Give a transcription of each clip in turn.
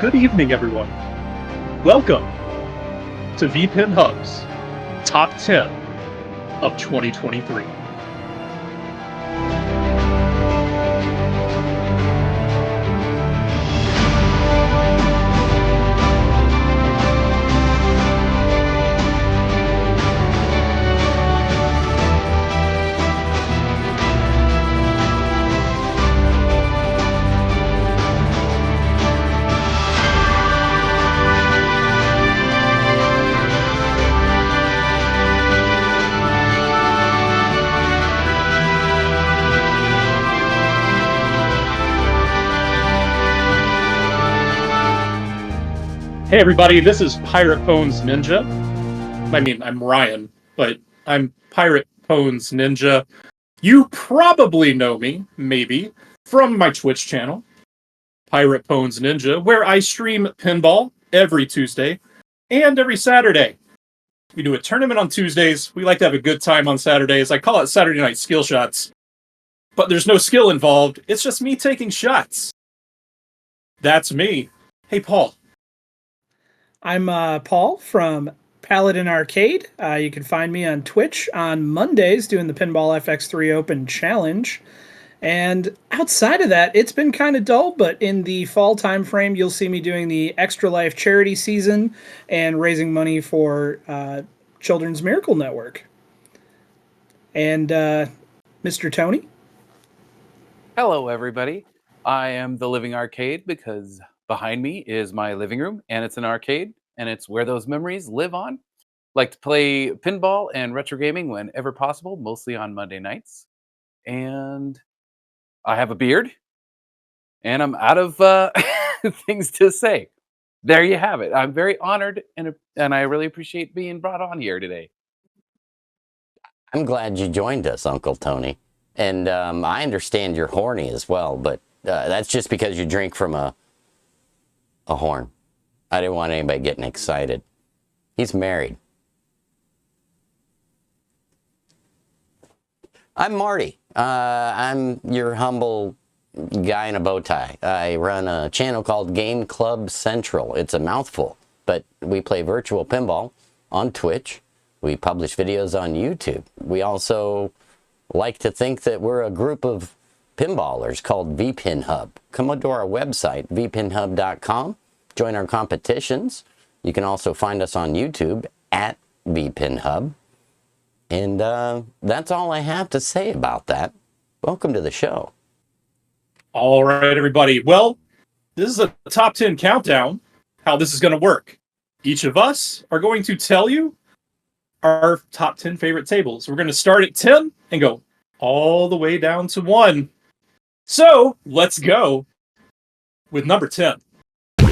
Good evening, everyone. Welcome to VPinHub's Top 10 of 2023. Hey everybody, this is Pirate Phones Ninja. I'm Ryan, but I'm Pirate Phones Ninja. You probably know me, maybe, from my Twitch channel, Pirate Phones Ninja, where I stream pinball every Tuesday and every Saturday. We do a tournament on Tuesdays. We like to have a good time on Saturdays. I call it Saturday Night Skill Shots, but there's no skill involved. It's just me taking shots. That's me. Hey, Paul. I'm Paul from Paladin Arcade. You can find me on Twitch on Mondays doing the Pinball FX3 Open Challenge. And outside of that, it's been kind of dull, but in the fall time frame, you'll see me doing the Extra Life charity season and raising money for Children's Miracle Network. And Mr. Tony? Hello, everybody. I am the Living Arcade because behind me is my living room, and it's an arcade, and it's where those memories live on. Like to play pinball and retro gaming whenever possible, mostly on Monday nights. And I have a beard, and I'm out of things to say. There you have it. I'm very honored, and I really appreciate being brought on here today. I'm glad you joined us, Uncle Tony. And I understand you're horny as well, but that's just because you drink from a horn. I didn't want anybody getting excited. He's married. I'm Marty. I'm your humble guy in a bow tie. I run a channel called Game Club Central. It's a mouthful, but we play virtual pinball on Twitch. We publish videos on YouTube. We also like to think that we're a group of pinballers called VPinHub. Come to our website, VPinHub.com. Join our competitions. You can also find us on YouTube at VPinHub. And that's all I have to say about that. Welcome to the show. All right, everybody. Well, this is a top 10 countdown, how this is going to work. Each of us are going to tell you our top 10 favorite tables. We're going to start at 10 and go all the way down to 1. So let's go with number 10. 10.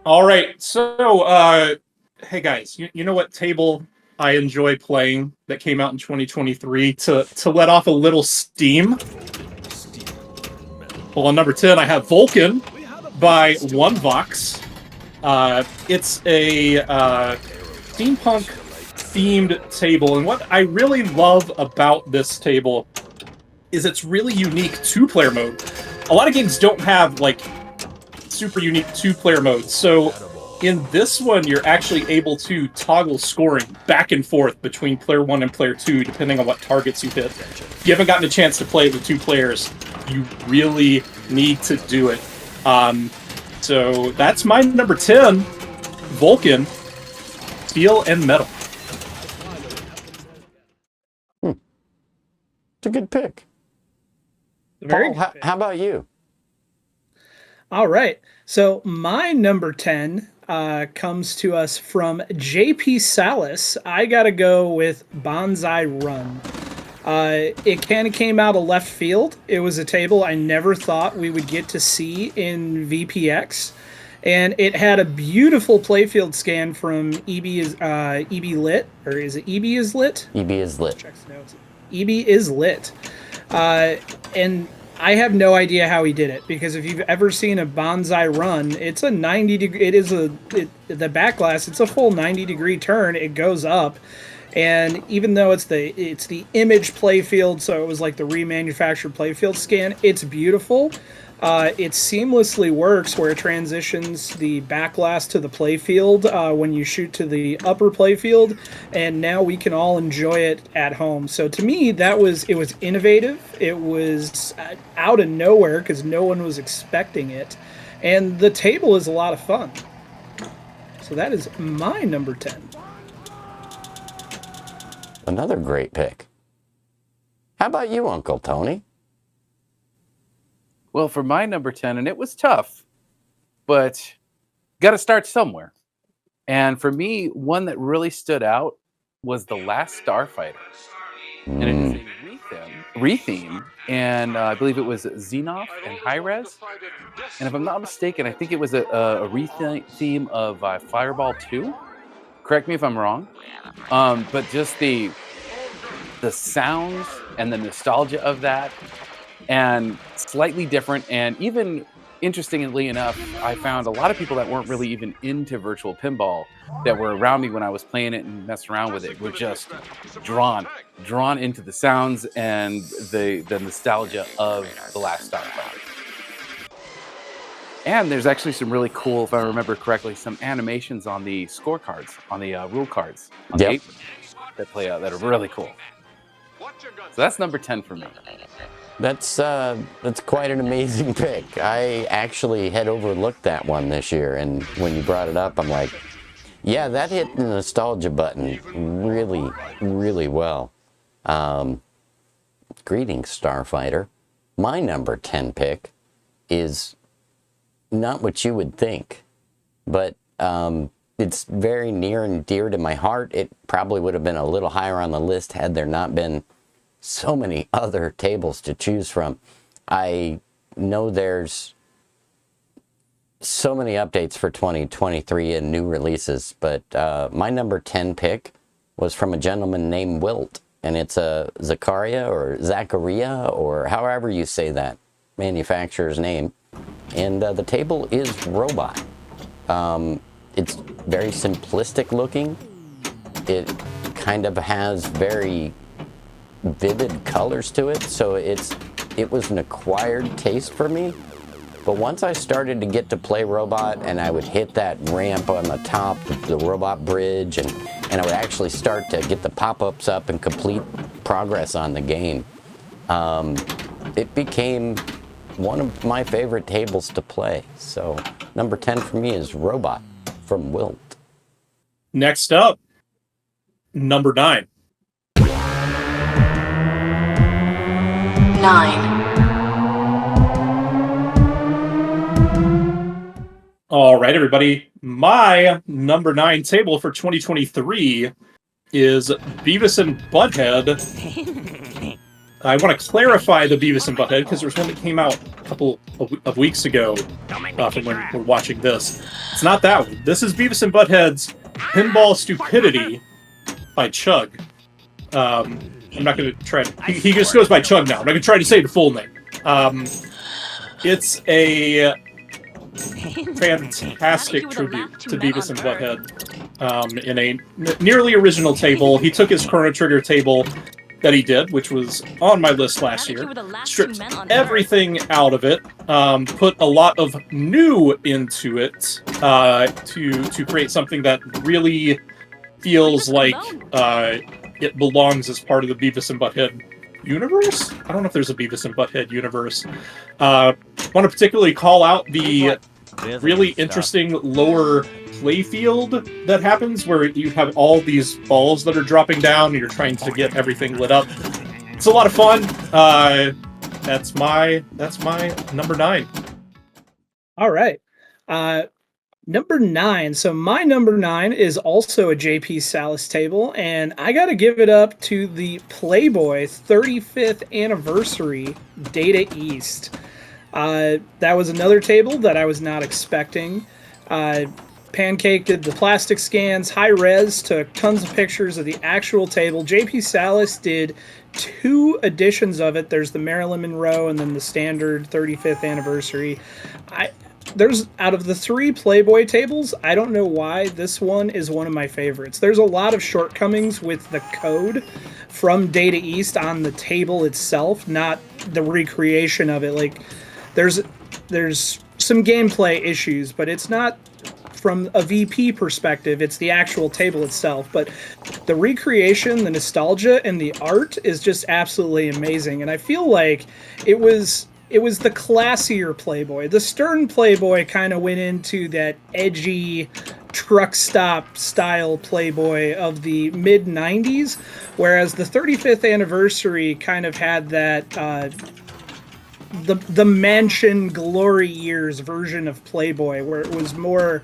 All right, so hey guys, you know what table I enjoy playing that came out in 2023 to let off a little steam? Well, on number 10, I have Vulcan by One Vox. It's a steampunk-themed table, and what I really love about this table is it's really unique two-player mode. A lot of games don't have, like, super unique two-player modes, so in this one, you're actually able to toggle scoring back and forth between player 1 and player 2, depending on what targets you hit. If you haven't gotten a chance to play it with two players, you really need to do it. So that's my number 10, Vulcan, Steel and Metal. It's a good pick. Very Paul, how about you? All right. So my number 10 comes to us from JP Salas. I got to go with Bonsai Run. It kind of came out of left field. It was a table I never thought we would get to see in VPX. And it had a beautiful playfield scan from EB Lit, or is it EB is Lit? EB is Lit. EB is Lit. And I have no idea how he did it, because if you've ever seen a bonsai run, it's a 90 degree. The back glass. It's a full 90-degree turn. It goes up, and even though it's the image playfield, so it was like the remanufactured playfield scan. It's beautiful. It seamlessly works where it transitions the back glass to the playfield when you shoot to the upper playfield, and now we can all enjoy it at home. So to me, it was innovative. It was out of nowhere because no one was expecting it, and the table is a lot of fun. So that is my number 10. Another great pick. How about you, Uncle Tony? Well, for my number 10, and it was tough, but got to start somewhere. And for me, one that really stood out was The Last Starfighter. And it is a retheme, and I believe it was Xenoth and Hi-Res. And if I'm not mistaken, I think it was a retheme of Fireball 2. Correct me if I'm wrong. But just the sounds and the nostalgia of that, and slightly different, and even interestingly enough, I found a lot of people that weren't really even into virtual pinball that were around me when I was playing it and messing around with it were just drawn into the sounds and the nostalgia of The Last Starfighter. And there's actually some really cool, if I remember correctly, some animations on the scorecards, on the rule cards, on the 8 that play out that are really cool. So that's number 10 for me. That's quite an amazing pick. I actually had overlooked that one this year, and when you brought it up, I'm like, yeah, that hit the nostalgia button really, really well. Greetings, Starfighter. My number 10 pick is not what you would think, but it's very near and dear to my heart. It probably would have been a little higher on the list had there not been so many other tables to choose from. I know there's so many updates for 2023 and new releases, but my number 10 pick was from a gentleman named Wilt, and it's a Zakaria or however you say that manufacturer's name, and the table is Robot. It's very simplistic looking. It kind of has very vivid colors to it, so it was an acquired taste for me. But once I started to get to play Robot, and I would hit that ramp on the top, the Robot bridge, and I would actually start to get the pop-ups up and complete progress on the game, it became one of my favorite tables to play. So number 10 for me is Robot from Wilt. Next up, number 9. 9. All right, everybody. My number 9 table for 2023 is Beavis and Butthead. I want to clarify the Beavis and Butthead because there's one that came out a couple of weeks ago from when we're watching this. It's not that one. This is Beavis and Butthead's Pinball Stupidity by Chug. I'm not going to try to... He just goes by Chug now. I'm not going to try to say the full name. It's a fantastic tribute to Beavis and Butthead in a nearly original table. He took his Chrono Trigger table that he did, which was on my list last year, stripped everything out of it, put a lot of new into it to create something that really feels like it belongs as part of the Beavis and Butthead universe? I don't know if there's a Beavis and Butthead universe. Want to particularly call out the really interesting lower playfield that happens where you have all these balls that are dropping down and you're trying to get everything lit up. It's a lot of fun. That's my number 9. All right. Number 9. So my number 9 is also a JP Salas table, and I got to give it up to the Playboy 35th anniversary Data East. That was another table that I was not expecting. Pancake did the plastic scans. High Res took tons of pictures of the actual table. JP Salas did 2 editions of it. There's the Marilyn Monroe and then the standard 35th anniversary. There's out of the 3 Playboy tables, I don't know why this one is one of my favorites. There's a lot of shortcomings with the code from Data East on the table itself, not the recreation of it. Like there's some gameplay issues, but it's not from a VP perspective, it's the actual table itself. But the recreation, the nostalgia, and the art is just absolutely amazing. And I feel like it was the classier Playboy. The Stern Playboy kind of went into that edgy truck stop style Playboy of the mid 90s, whereas the 35th anniversary kind of had that the mansion glory years version of Playboy, where it was more,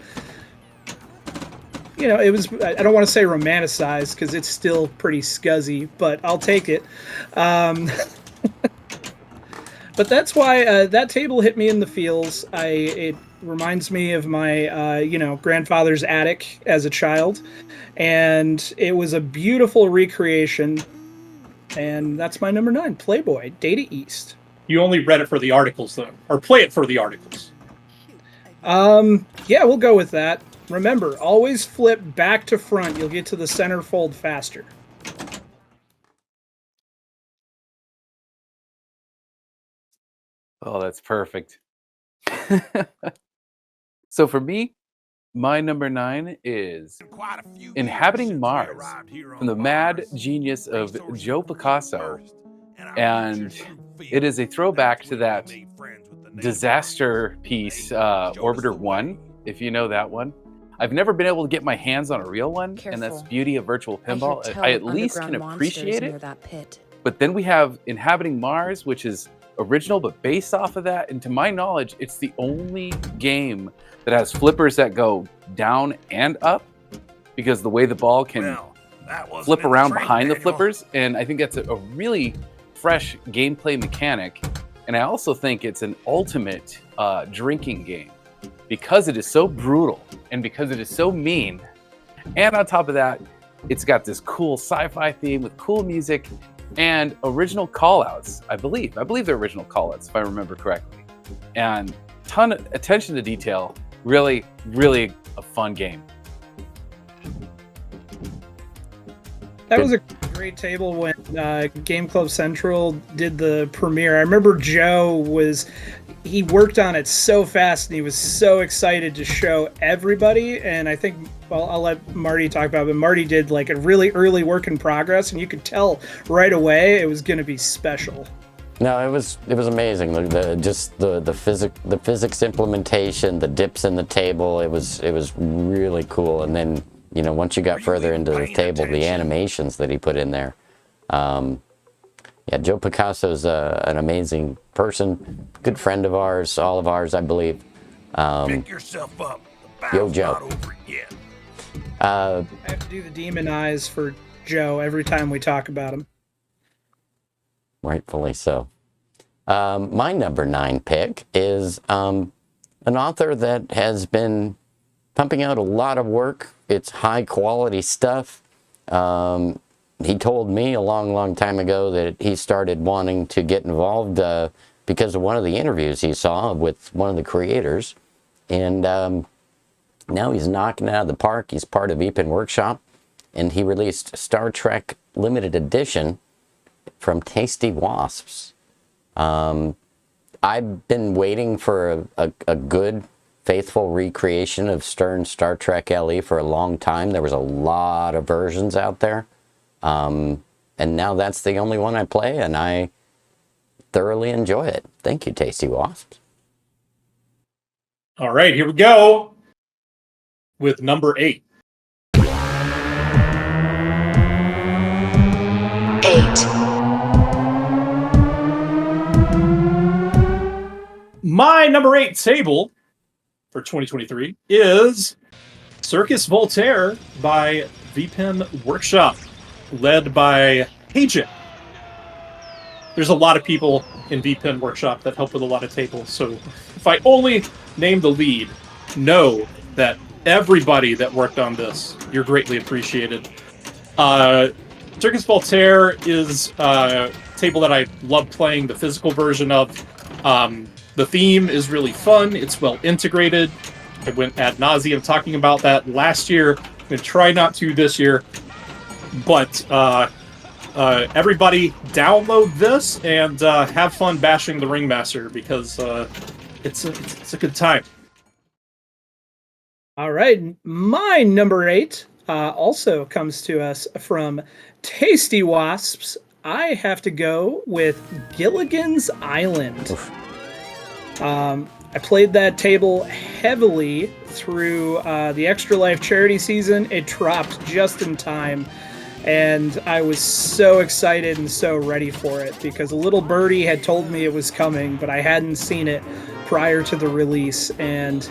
it was, I don't want to say romanticized because it's still pretty scuzzy, but I'll take it. But that's why that table hit me in the feels. It reminds me of my, grandfather's attic as a child, and it was a beautiful recreation. And that's my number 9, Playboy, Data East. You only read it for the articles, though, or play it for the articles. Yeah, we'll go with that. Remember, always flip back to front. You'll get to the centerfold faster. Oh, that's perfect. So for me, my number 9 is Inhabiting Mars from the mad genius of Joe Picasso. And it is a throwback to that disaster piece, Orbiter 1, if you know that one. I've never been able to get my hands on a real one, and that's the beauty of virtual pinball. I at least can appreciate it. But then we have Inhabiting Mars, which is original but based off of that, and to my knowledge it's the only game that has flippers that go down and up, because the way the ball can flip around behind the flippers, and I think that's a really fresh gameplay mechanic. And I also think it's an ultimate drinking game because it is so brutal and because it is so mean, and on top of that it's got this cool sci-fi theme with cool music and original callouts. I believe they're original callouts if I remember correctly, and ton of attention to detail. Really, really a fun game. That was a great table when Game Club Central did the premiere. I remember Joe he worked on it so fast and he was so excited to show everybody. And I think, well, I'll let Marty talk about it, but Marty did like a really early work in progress, and you could tell right away it was going to be special. No, it was amazing. The physics implementation, the dips in the table, it was really cool. And then, once you got further into the table, the animations that he put in there. Yeah, Joe Picasso's an amazing person, good friend of ours, all of ours, I believe. Pick yourself up. Yo, Joe. Not over yet. I have to do the demon eyes for Joe every time we talk about him. Rightfully so. My number 9 pick is an author that has been pumping out a lot of work. It's high quality stuff. He told me a long time ago that he started wanting to get involved because of one of the interviews he saw with one of the creators. And now he's knocking it out of the park. He's part of VPin Workshop, and he released Star Trek Limited Edition from Tasty Wasps. I've been waiting for a good, faithful recreation of Stern's Star Trek LE for a long time. There was a lot of versions out there. And now that's the only one I play, and I thoroughly enjoy it. Thank you, Tasty Wasps. All right, here we go with number 8. 8. My number 8 table for 2023 is Circus Voltaire by VPin Workshop, led by Agent. There's a lot of people in VPin Workshop that help with a lot of tables, so if I only name the lead, know that everybody that worked on this. You're greatly appreciated. Circus Voltaire is a table that I love playing the physical version of. The theme is really fun. It's well integrated. I went ad nauseum talking about that last year. I'm going to try not to this year. But everybody download this and have fun bashing the Ringmaster because it's a good time. All right, my number 8 also comes to us from Tasty Wasps. I have to go with Gilligan's Island. I played that table heavily through the Extra Life charity season. It dropped just in time, and I was so excited and so ready for it because a little birdie had told me it was coming, but I hadn't seen it prior to the release, and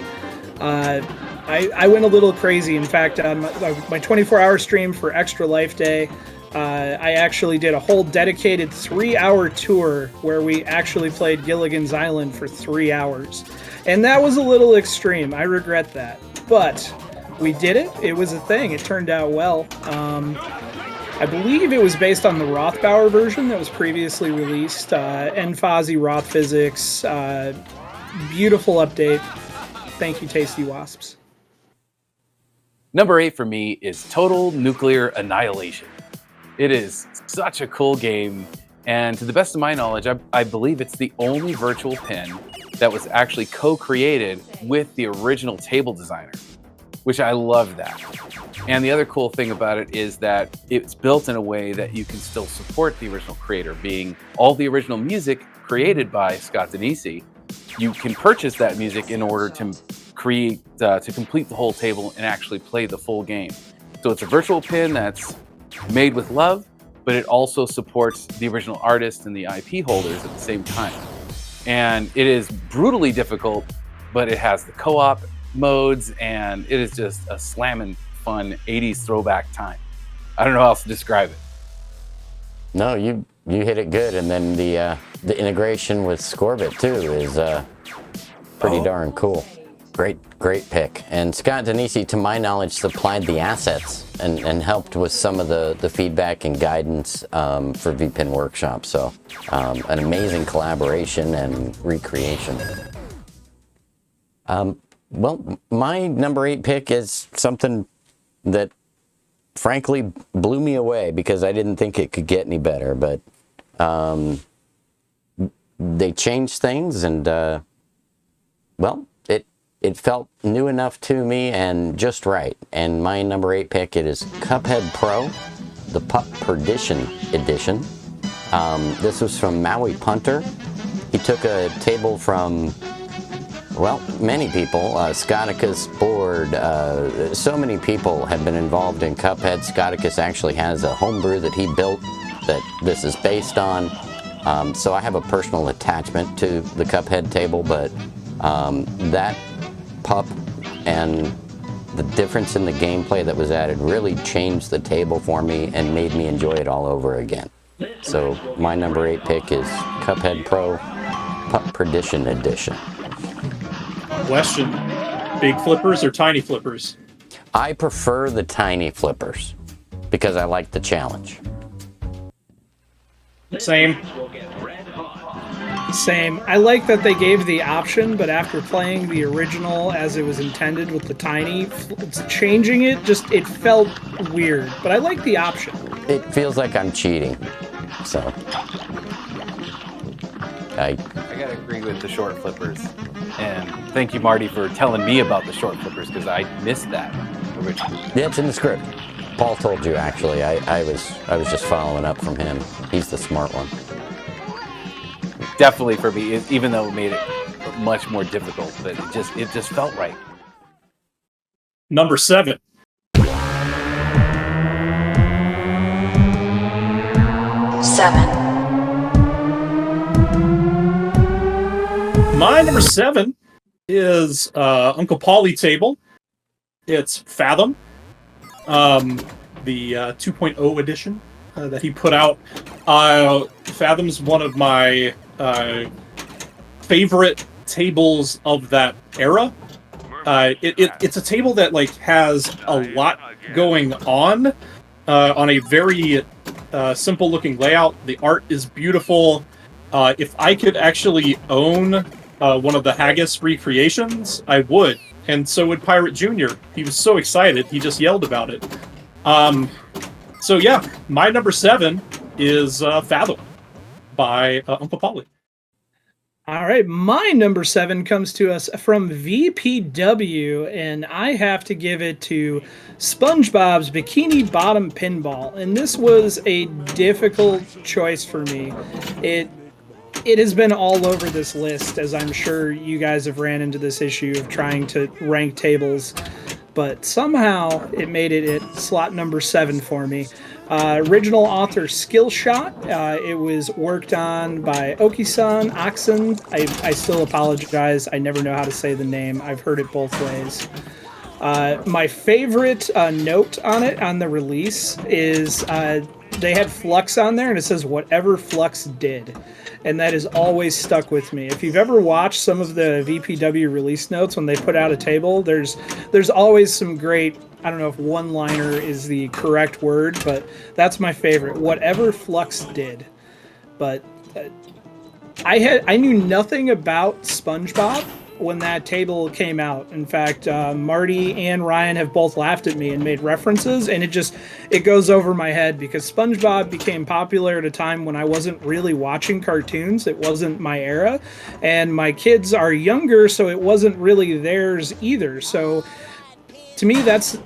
I went a little crazy. In fact, on my 24-hour stream for Extra Life Day, I actually did a whole dedicated 3-hour tour where we actually played Gilligan's Island for 3 hours. And that was a little extreme. I regret that. But we did it. It was a thing. It turned out well. I believe it was based on the Rothbauer version that was previously released. NFOSI Roth Physics. Beautiful update. Thank you, Tasty Wasps. Number 8 for me is Total Nuclear Annihilation. It is such a cool game, and to the best of my knowledge, I believe it's the only virtual pin that was actually co-created with the original table designer, which I love that. And the other cool thing about it is that it's built in a way that you can still support the original creator, being all the original music created by Scott Denisi. You can purchase that music in order to create, to complete the whole table and actually play the full game. So it's a virtual pin that's made with love, but it also supports the original artist and the IP holders at the same time. And it is brutally difficult, but it has the co-op modes, and it is just a slamming fun 80s throwback time. I don't know how else to describe it. No, you hit it good, and then the integration with Scorbit too is pretty darn cool. Great pick. And Scott Denisi, to my knowledge, supplied the assets and helped with some of the feedback and guidance for VPin Workshop. So an amazing collaboration and recreation. Well, my number 8 pick is something that frankly blew me away because I didn't think it could get any better, but they changed things, and well, it felt new enough to me and just right. And my number 8 pick, it is Cuphead Pro, the Pup Perdition Edition. This was from Maui Punter. He took a table from, well, many people. Scotticus board. So many people have been involved in Cuphead. Scotticus actually has a homebrew that he built that this is based on. So I have a personal attachment to the Cuphead table, but that pup and the difference in the gameplay that was added really changed the table for me and made me enjoy it all over again. So my number 8 pick is Cuphead Pro Pup Perdition Edition. Question: big flippers or tiny flippers? I prefer the tiny flippers because I like the challenge. Same. I like that they gave the option, but after playing the original as it was intended with the tiny, changing it it felt weird. But I like the option. It feels like I'm cheating, so I gotta agree with the short flippers, and thank you, Marty, for telling me about the short flippers because I missed that originally. Yeah, it's in the script. Paul told you actually. I was just following up from him. He's the smart one. Definitely for me, even though it made it much more difficult, but it just felt right. Number 7. My number 7 is Uncle Paulie table. It's Fathom, the 2.0 edition that he put out. Fathom's one of my favorite tables of that era. It's a table that like has a lot going on a very simple looking layout. The art is beautiful. If I could actually own one of the Haggis recreations, I would. And so would Pirate Jr. He was so excited, he just yelled about it. So yeah, my number 7 is Fathom by Uncle Polly. All right, my number 7 comes to us from VPW, and I have to give it to SpongeBob's Bikini Bottom Pinball. And this was a difficult choice for me. It has been all over this list, as I'm sure you guys have ran into this issue of trying to rank tables, but somehow it made it at slot number 7 for me. Original author Skill Shot. It was worked on by Oki-san, Oxen. I still apologize. I never know how to say the name. I've heard it both ways. My favorite note on it, on the release, is they had Flux on there, and it says, "Whatever Flux did." And that has always stuck with me. If you've ever watched some of the VPW release notes when they put out a table, there's always some great, I don't know if one-liner is the correct word, but that's my favorite. Whatever Flux did. But I knew nothing about SpongeBob when that table came out. In fact, Marty and Ryan have both laughed at me and made references, and it goes over my head because SpongeBob became popular at a time when I wasn't really watching cartoons. It wasn't my era, and my kids are younger, so it wasn't really theirs either. So to me, that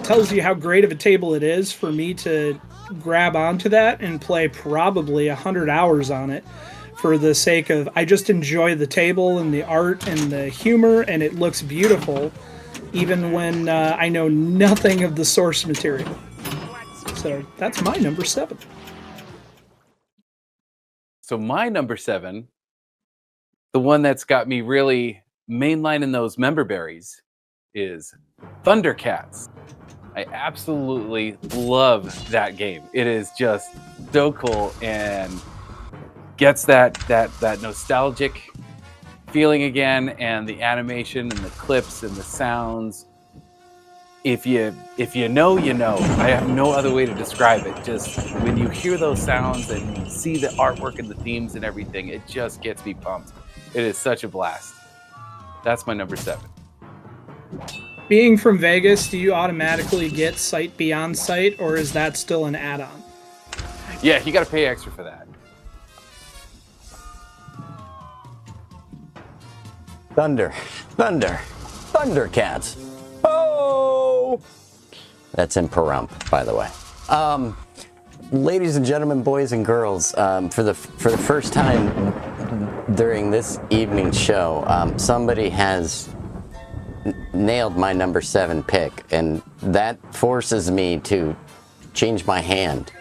tells you how great of a table it is for me to grab onto that and play probably 100 hours on it. For the sake of, I just enjoy the table and the art and the humor, and it looks beautiful, even when I know nothing of the source material. So that's my number 7. So my number 7, the one that's got me really mainlining those member berries, is Thundercats. I absolutely love that game. It is just so cool and gets that nostalgic feeling again, and the animation and the clips and the sounds. If you know, you know. I have no other way to describe it. Just when you hear those sounds and you see the artwork and the themes and everything, it just gets me pumped. It is such a blast. That's my number 7. Being from Vegas, do you automatically get Sight Beyond Sight, or is that still an add-on? Yeah, you got to pay extra for that. Thundercats. Oh! That's in Pahrump, by the way. Ladies and gentlemen, boys and girls, for the first time during this evening's show, somebody has nailed my number 7 pick, and that forces me to change my hand.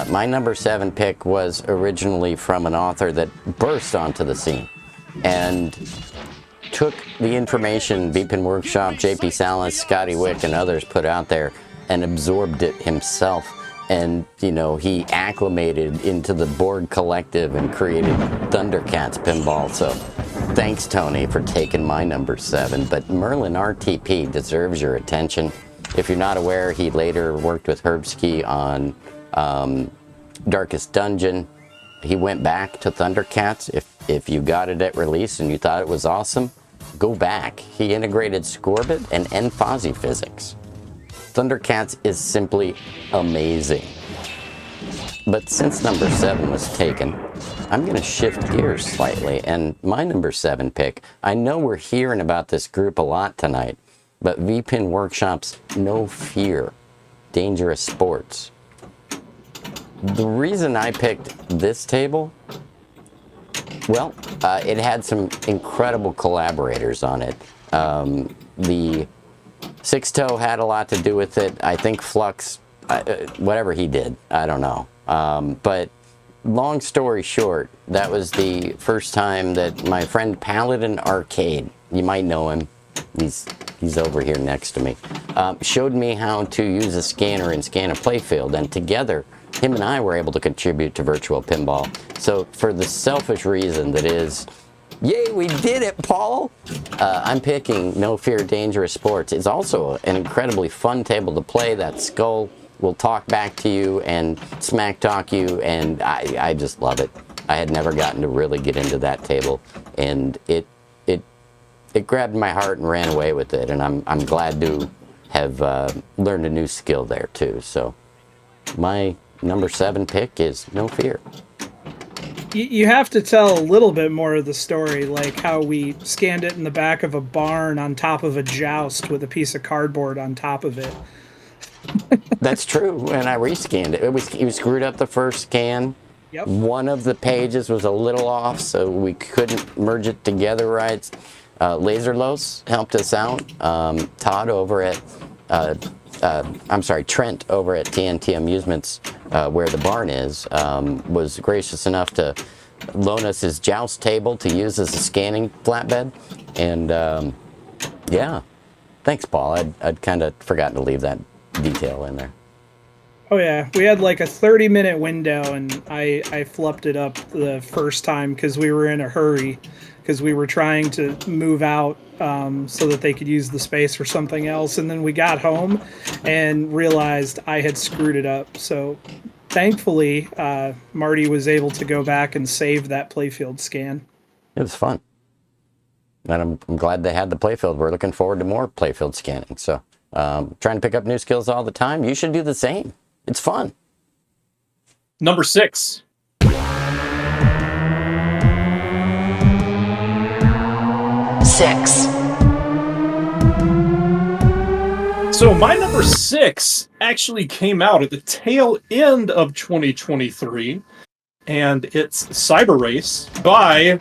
My number 7 pick was originally from an author that burst onto the scene and took the information Beepin Workshop, JP Salas, Scotty Wick, and others put out there and absorbed it himself. And, you know, he acclimated into the board collective and created Thundercats Pinball. So thanks, Tony, for taking my number 7. But Merlin RTP deserves your attention. If you're not aware, he later worked with Herbski on Darkest Dungeon. He went back to Thundercats. If you got it at release and you thought it was awesome, go back. He integrated Scorbit and N-Fozzie physics. Thundercats is simply amazing. But since number 7 was taken, I'm going to shift gears slightly, and my number 7 pick, I know we're hearing about this group a lot tonight, but VPin Workshop's No Fear, Dangerous Sports. The reason I picked this table, well, it had some incredible collaborators on it. The Six Toe had a lot to do with it. I think Flux, whatever he did, I don't know. But long story short, that was the first time that my friend Paladin Arcade, you might know him, he's over here next to me, showed me how to use a scanner and scan a playfield, and together, him and I were able to contribute to virtual pinball. So for the selfish reason that is, Yay, we did it, Paul! I'm picking No Fear Dangerous Sports. It's also an incredibly fun table to play. That skull will talk back to you and smack talk you, and I just love it. I had never gotten to really get into that table, and it grabbed my heart and ran away with it, and I'm glad to have learned a new skill there too. So my number 7 pick is No Fear. You have to tell a little bit more of the story, like how we scanned it in the back of a barn on top of a joust with a piece of cardboard on top of it. That's true, and I rescanned it. We screwed up the first scan. Yep. One of the pages was a little off, so we couldn't merge it together right. Laserlos helped us out. Todd over at, Trent over at TNT Amusements, where the barn is, was gracious enough to loan us his joust table to use as a scanning flatbed. And yeah, thanks, Paul. I'd kind of forgotten to leave that detail in there. Oh yeah, we had like a 30-minute window, and I flubbed it up the first time because we were in a hurry, because we were trying to move out so that they could use the space for something else, and then we got home and realized I had screwed it up. So thankfully, Marty was able to go back and save that playfield scan. It was fun, and I'm glad they had the playfield. We're looking forward to more playfield scanning. So trying to pick up new skills all the time. You should do the same. It's fun. Number 6. So my number 6 actually came out at the tail end of 2023, and it's Cyber Race by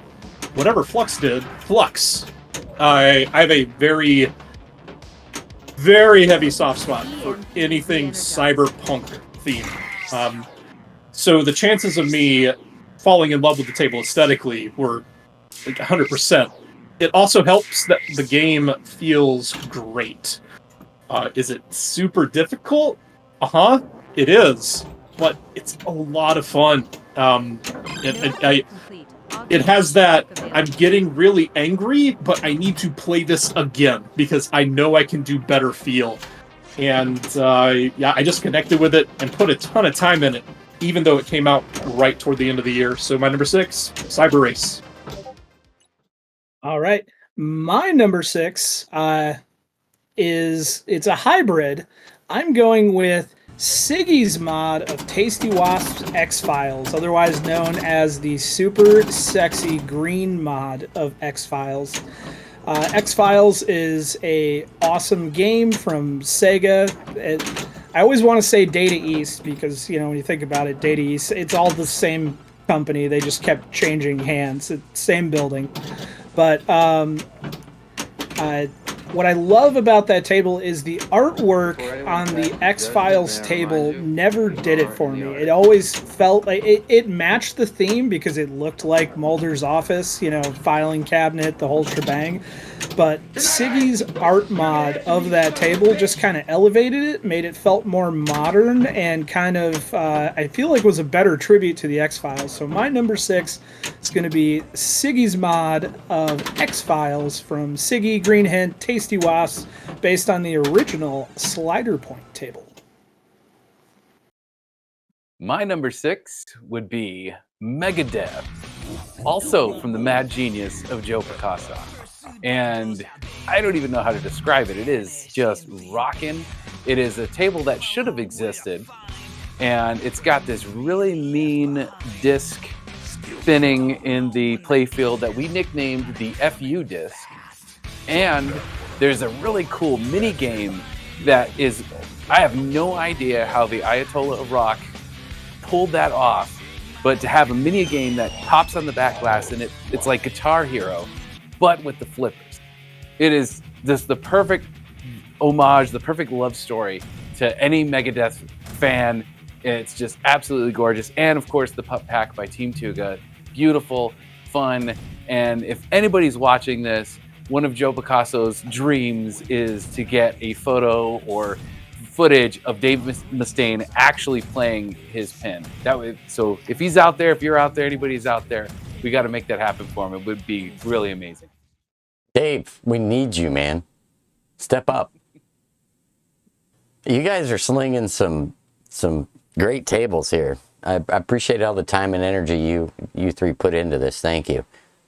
whatever Flux did. Flux. I have a very, very heavy soft spot for anything cyberpunk themed. So the chances of me falling in love with the table aesthetically were like 100%. It also helps that the game feels great. Is it super difficult? It is, but it's a lot of fun. It has that I'm getting really angry, but I need to play this again because I know I can do better feel. And I just connected with it and put a ton of time in it, even though it came out right toward the end of the year. So my number 6, Cyber Race. All right, my number 6 it's a hybrid. I'm going with Siggy's mod of Tasty Wasp's X-Files, otherwise known as the super sexy green mod of X-Files. X-Files is a awesome game from Sega. I always want to say Data East because, when you think about it, Data East, it's all the same company. They just kept changing hands. It's same building. But what I love about that table is the artwork on the X-Files table never did it for me. It always felt like it matched the theme because it looked like Mulder's office, filing cabinet, the whole shebang. But Siggy's art mod of that table just kind of elevated it, made it felt more modern, and kind of, I feel like was a better tribute to the X-Files. So my number 6 is going to be Siggy's mod of X-Files from Siggy, Green Hint, Tasty Wasps, based on the original Slider Point table. My number 6 would be Megadeth, also from the mad genius of Joe Picasso. And I don't even know how to describe it. It is just rocking. It is a table that should have existed. And it's got this really mean disc spinning in the playfield that we nicknamed the FU disc. And there's a really cool mini game that is, I have no idea how the Ayatollah of Rock pulled that off, but to have a mini game that pops on the back glass and it's like Guitar Hero, but with the flippers. It is just the perfect homage, the perfect love story to any Megadeth fan. It's just absolutely gorgeous. And of course, the Pup Pack by Team Tuga. Beautiful, fun. And if anybody's watching this, one of Joe Picasso's dreams is to get a photo or footage of Dave Mustaine actually playing his pin. So if he's out there, if you're out there, anybody's out there, we got to make that happen for him. It would be really amazing. Dave, we need you, man. Step up. You guys are slinging some great tables here. I appreciate all the time and energy you three put into this. Thank you.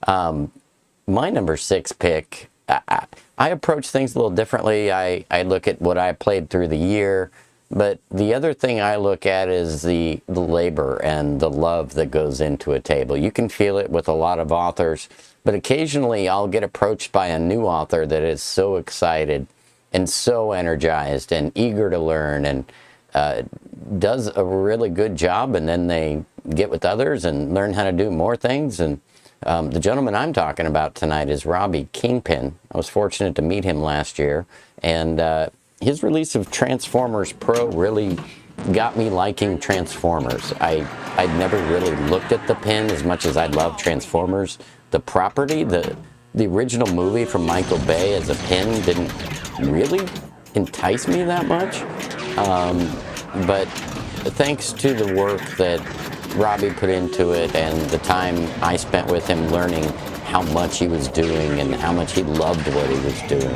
My number 6 pick, I approach things a little differently. I look at what I played through the year, but the other thing I look at is the labor and the love that goes into a table. You can feel it with a lot of authors, but occasionally I'll get approached by a new author that is so excited and so energized and eager to learn and does a really good job, and then they get with others and learn how to do more things. And the gentleman I'm talking about tonight is Robbie Kingpin. I was fortunate to meet him last year, and his release of Transformers Pro really got me liking Transformers. I'd never really looked at the pin as much as I love Transformers. The property, the original movie from Michael Bay as a pin didn't really entice me that much. But thanks to the work that Robbie put into it and the time I spent with him learning how much he was doing and how much he loved what he was doing,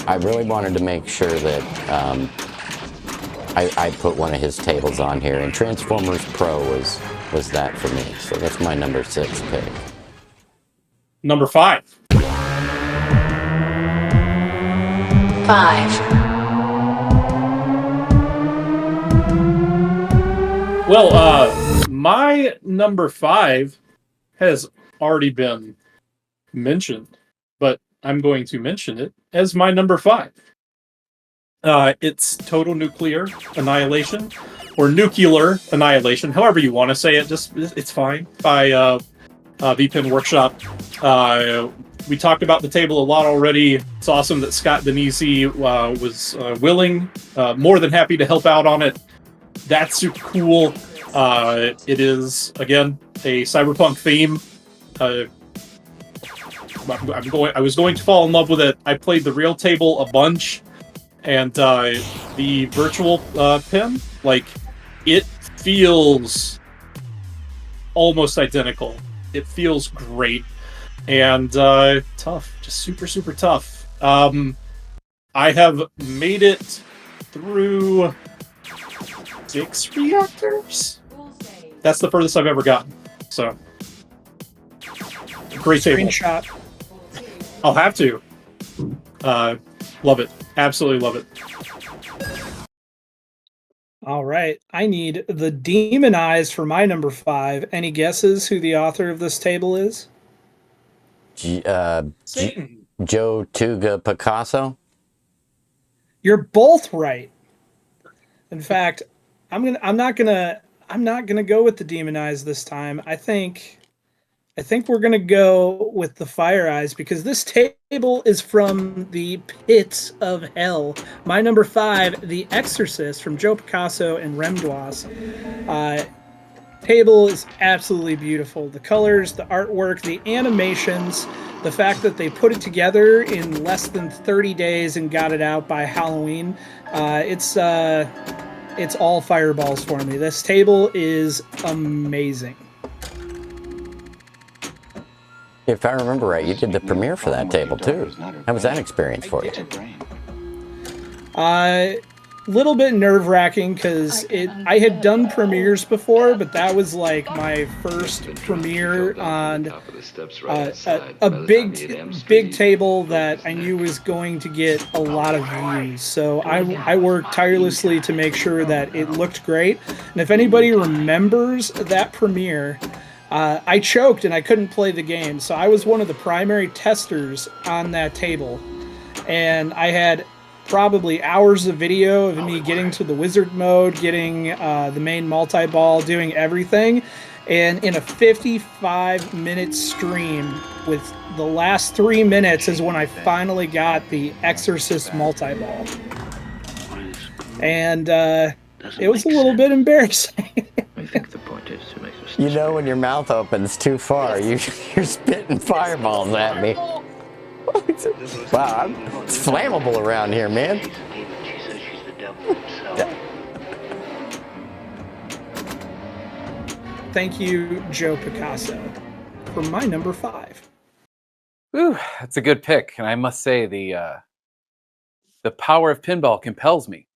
I really wanted to make sure that I put one of his tables on here, and Transformers Pro was that for me. So that's my number 6 pick. Number 5. 5. Well, my number 5 has already been mentioned, but I'm going to mention it as my number 5. It's Total Nuclear Annihilation, or Nuclear Annihilation, however you want to say it. It's fine. By VPin Workshop. We talked about the table a lot already. It's awesome that Scott Denisi was willing, more than happy to help out on it. That's super cool. It is, again, a cyberpunk theme. I was going to fall in love with it. I played the real table a bunch, and the virtual pin, like, it feels almost identical. It feels great, and tough, just super, super tough. I have made it through 6 reactors. That's the furthest I've ever gotten. So, great table. Screenshot. I'll have to. Love it. Absolutely love it. All right. I need the Demon Eyes for my number 5. Any guesses who the author of this table is? Satan. Joe Tuga Picasso? You're both right. In fact, I'm not gonna go with the Demon Eyes this time. I think we're gonna go with the Fire Eyes, because this table is from the pits of hell. My number 5, The Exorcist from Joe Picasso and Remdois. Table is absolutely beautiful. The colors, the artwork, the animations, the fact that they put it together in less than 30 days and got it out by Halloween. It's all fireballs for me. This table is amazing. If I remember right, you did the premiere for that table too. How was that experience for you? Little bit nerve-wracking, because I had done premieres before, but that was like my first premiere on a big table that I knew was going to get a lot of views. So I worked tirelessly to make sure that it looked great. And if anybody remembers that premiere, I choked and I couldn't play the game. So I was one of the primary testers on that table, and I had probably hours of video of me getting to the wizard mode, getting the main multi-ball, doing everything. And in a 55-minute stream, with the last 3 minutes is when I finally got the Exorcist multi-ball. And it was a little bit embarrassing. I think the point is to make the You know when your mouth opens too far, you're spitting fireballs at me. Wow, it's flammable around here, man. Thank you, Joe Picasso. for my number 5. Ooh, that's a good pick, and I must say the power of pinball compels me.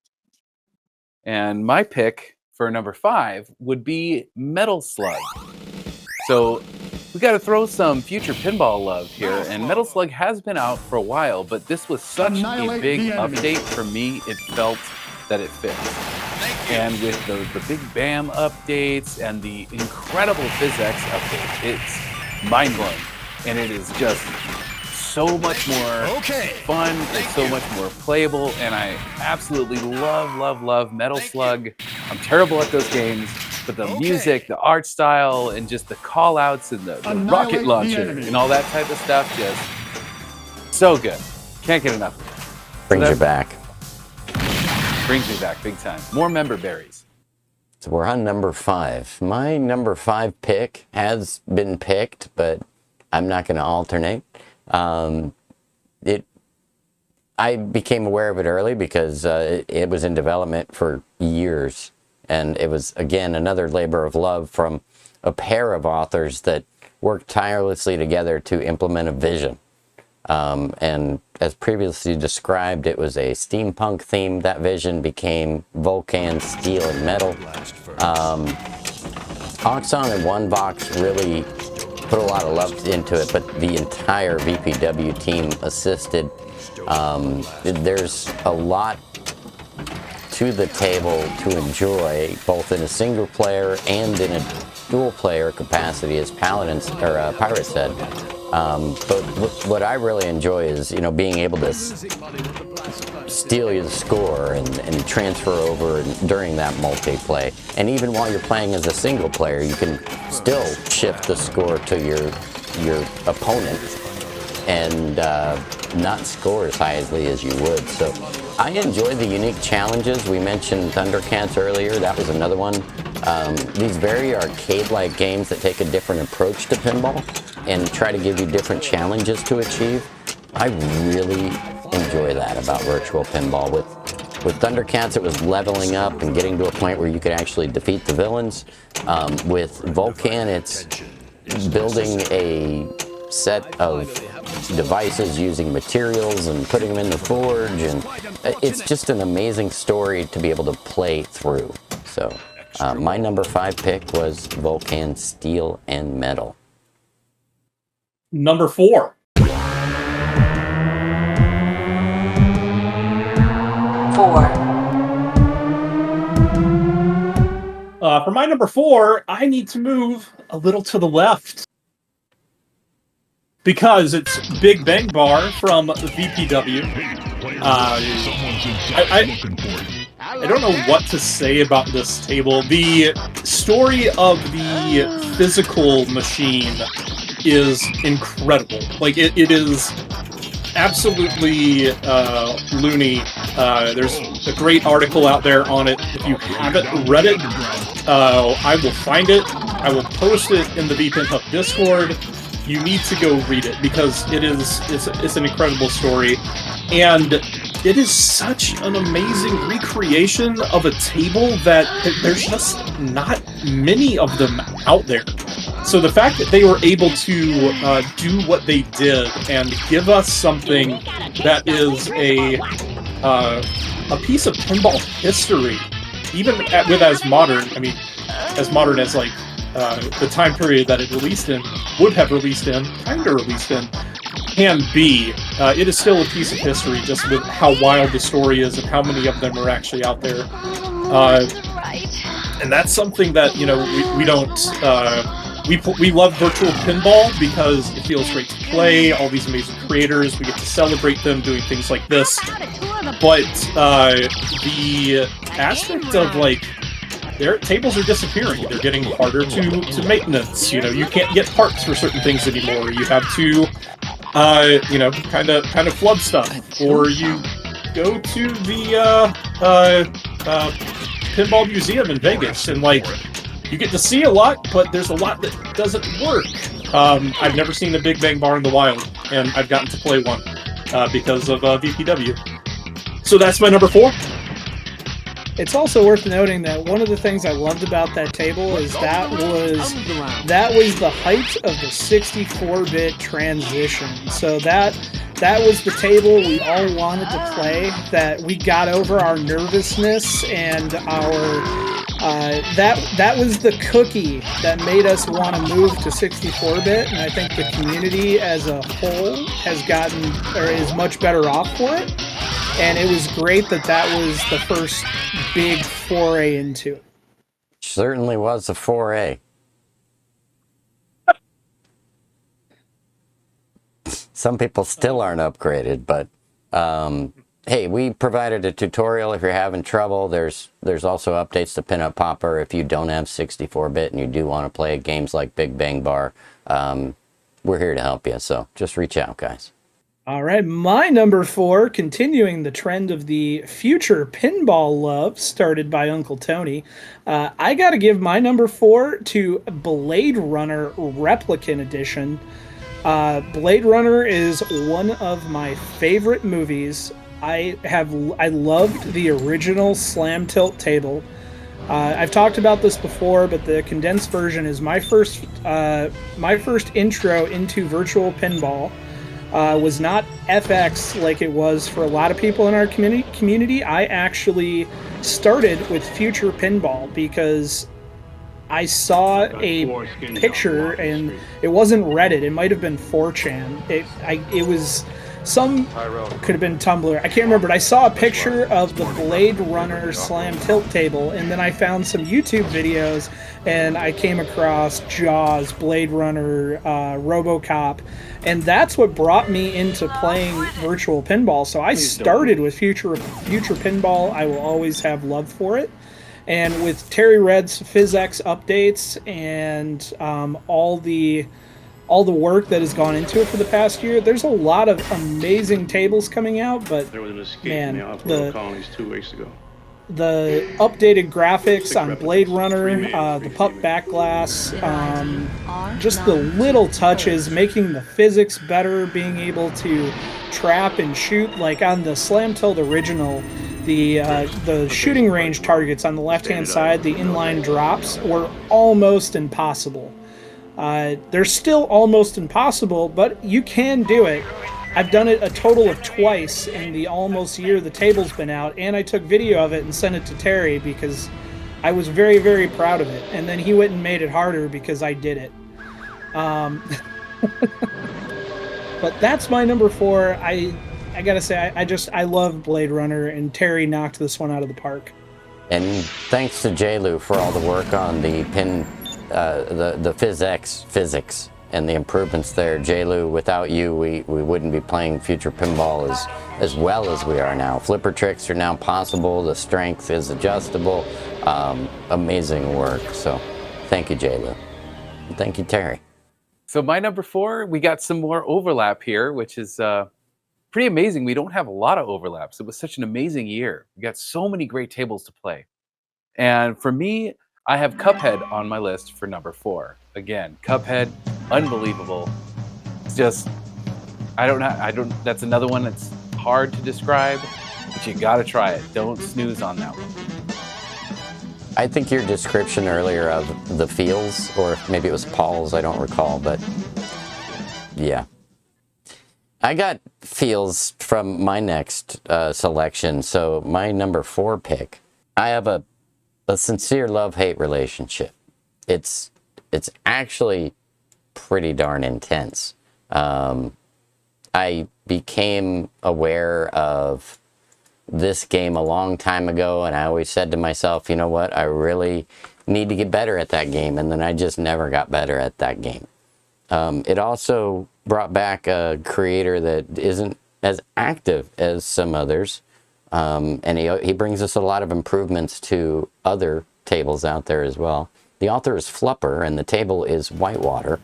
And my pick for number 5 would be Metal Slug. So we got to throw some future pinball love here, and Metal Slug has been out for a while, but this was such a big update for me. It felt that it fits. And with the big BAM updates and the incredible PhysX update, it's mind-blowing. And it is just so much more fun and so much more playable. And I absolutely love Metal Slug. I'm terrible at those games, but the music, the art style, and just the call-outs and the rocket launcher and all that type of stuff, just so good. Can't get enough of it. Brings you back. Brings me back big time. More member berries. So we're on number 5. My number 5 pick has been picked, but I'm not going to alternate. I became aware of it early because it was in development for years. And it was, again, another labor of love from a pair of authors that worked tirelessly together to implement a vision. And as previously described, it was a steampunk theme. That vision became Vulcan, steel, and metal. Oxon and One Box really put a lot of love into it, but the entire VPW team assisted. There's a lot to the table to enjoy, both in a single player and in a dual player capacity, as Pirate said. But what I really enjoy is, being able to steal you the score and transfer over during that multiplay. And even while you're playing as a single player, you can still shift the score to your opponent and not score as highly as you would. So I enjoy the unique challenges. We mentioned Thundercats earlier. That was another one. These very arcade-like games that take a different approach to pinball and try to give you different challenges to achieve. I really enjoy that about virtual pinball. With Thundercats, it was leveling up and getting to a point where you could actually defeat the villains. With Vulcan, it's building a set of devices using materials and putting them in the forge, and it's just an amazing story to be able to play through. So my number 5 pick was Vulcan Steel and Metal. Number 4. 4. For my number 4, I need to move a little to the left, because it's Big Bang Bar from VPW. I don't know what to say about this table. The story of the physical machine is incredible. Like, it is absolutely loony. There's a great article out there on it. If you haven't read it, I will find it. I will post it in the VPinHub Discord. You need to go read it, because it's an incredible story, and it is such an amazing recreation of a table that there's just not many of them out there. So the fact that they were able to do what they did and give us something that is a piece of pinball history, even with as modern as like the time period that it released in, would have released in, kinda released in, can be. It is still a piece of history, just with how wild the story is and how many of them are actually out there. And that's something that, we don't... We love virtual pinball because it feels great to play, all these amazing creators, we get to celebrate them doing things like this. But the aspect of, like, their tables are disappearing. They're getting harder to maintenance. You can't get parts for certain things anymore. You have to, kind of flub stuff, or you go to the Pinball Museum in Vegas, and you get to see a lot, but there's a lot that doesn't work. I've never seen a Big Bang Bar in the wild, and I've gotten to play one because of VPW. So that's my number 4. It's also worth noting that one of the things I loved about that table is that was the height of the 64-bit transition. So that was the table we all wanted to play, that we got over our nervousness and our that was the cookie that made us want to move to 64-bit, and I think the community as a whole has gotten, or is much better off for it. And it was great that was the first big foray into it. Certainly was a foray. Some people still aren't upgraded, but hey, we provided a tutorial if you're having trouble. There's also updates to Pinup Popper if you don't have 64-bit and you do want to play games like Big Bang Bar. We're here to help you, so just reach out, guys. All right, my number 4, continuing the trend of the future pinball love started by Uncle Tony. I got to give my number 4 to Blade Runner Replicant Edition. Blade Runner is one of my favorite movies. I loved the original slam tilt table. I've talked about this before, but the condensed version is my first intro into virtual pinball. Was not FX like it was for a lot of people in our community. I actually started with Future Pinball because I saw a picture, and it wasn't Reddit. It might have been 4chan. It was some, could have been Tumblr. I can't remember, but I saw a picture of the Blade Runner slam tilt table, and then I found some YouTube videos, and I came across Jaws, Blade Runner, RoboCop, and that's what brought me into playing virtual pinball. So I started with Future Pinball. I will always have love for it. And with Terry Red's PhysX updates and all the work that has gone into it for the past year, there's a lot of amazing tables coming out. But there was an escape in the Outworld colonies 2 weeks ago. The updated graphics on Blade Runner, the pup backglass, just the little touches, making the physics better, being able to trap and shoot. Like on the Slam Tilt original, the shooting range targets on the left-hand side, the inline drops, were almost impossible. They're still almost impossible, but you can do it. I've done it a total of twice in the almost year the table's been out, and I took video of it and sent it to Terry because I was very, very proud of it. And then he went and made it harder because I did it. But that's my number 4. I gotta say, I love Blade Runner, and Terry knocked this one out of the park. And thanks to JLou for all the work on the the PhysX physics and the improvements there. JLou, without you, we wouldn't be playing Future Pinball as well as we are now. Flipper tricks are now possible. The strength is adjustable. Amazing work. So thank you, JLou. And thank you, Terry. So my number 4, we got some more overlap here, which is pretty amazing. We don't have a lot of overlaps. It was such an amazing year. We got so many great tables to play. And for me, I have Cuphead on my list for number 4. Again, Cuphead, unbelievable. It's just, that's another one that's hard to describe, but you gotta try it. Don't snooze on that one. I think your description earlier of the feels, or maybe it was Paul's, I don't recall, but yeah. I got feels from my next selection, so my number 4 pick, I have a sincere love-hate relationship. It's actually pretty darn intense. I became aware of this game a long time ago, and I always said to myself, you know what, I really need to get better at that game, and then I just never got better at that game. It also brought back a creator that isn't as active as some others, and he brings us a lot of improvements to other tables out there as well. The author is Flupper, and the table is Whitewater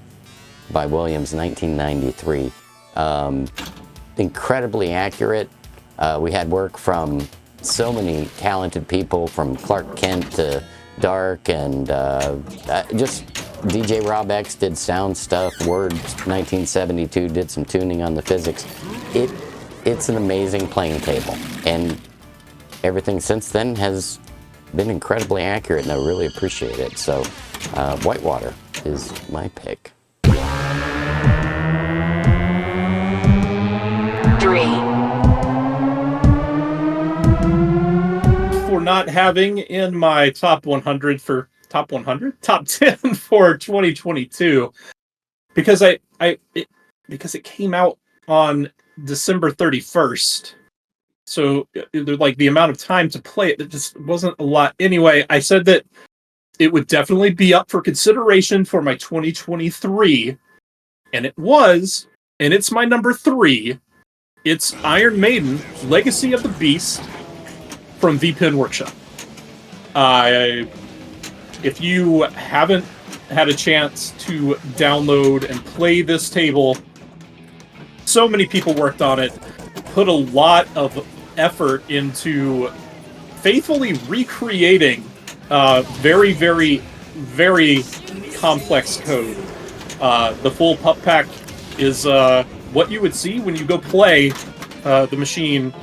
by Williams, 1993. Incredibly accurate. We had work from so many talented people, from Clark Kent to Dark, and just DJ Rob X did sound stuff. Words 1972 did some tuning on the physics. It's an amazing playing table, and everything since then has been incredibly accurate, and I really appreciate it. So, Whitewater is my pick. 3. For not having in my top 100 for top 100, top 10 for 2022, because because it came out on December 31st. So like the amount of time to play it, just wasn't a lot. Anyway, I said that it would definitely be up for consideration for my 2023, and it was, and it's my number 3. It's Iron Maiden, Legacy of the Beast from VPin Workshop. If you haven't had a chance to download and play this table, so many people worked on it, put a lot of effort into faithfully recreating very, very, very complex code. The full pup pack is what you would see when you go play the machine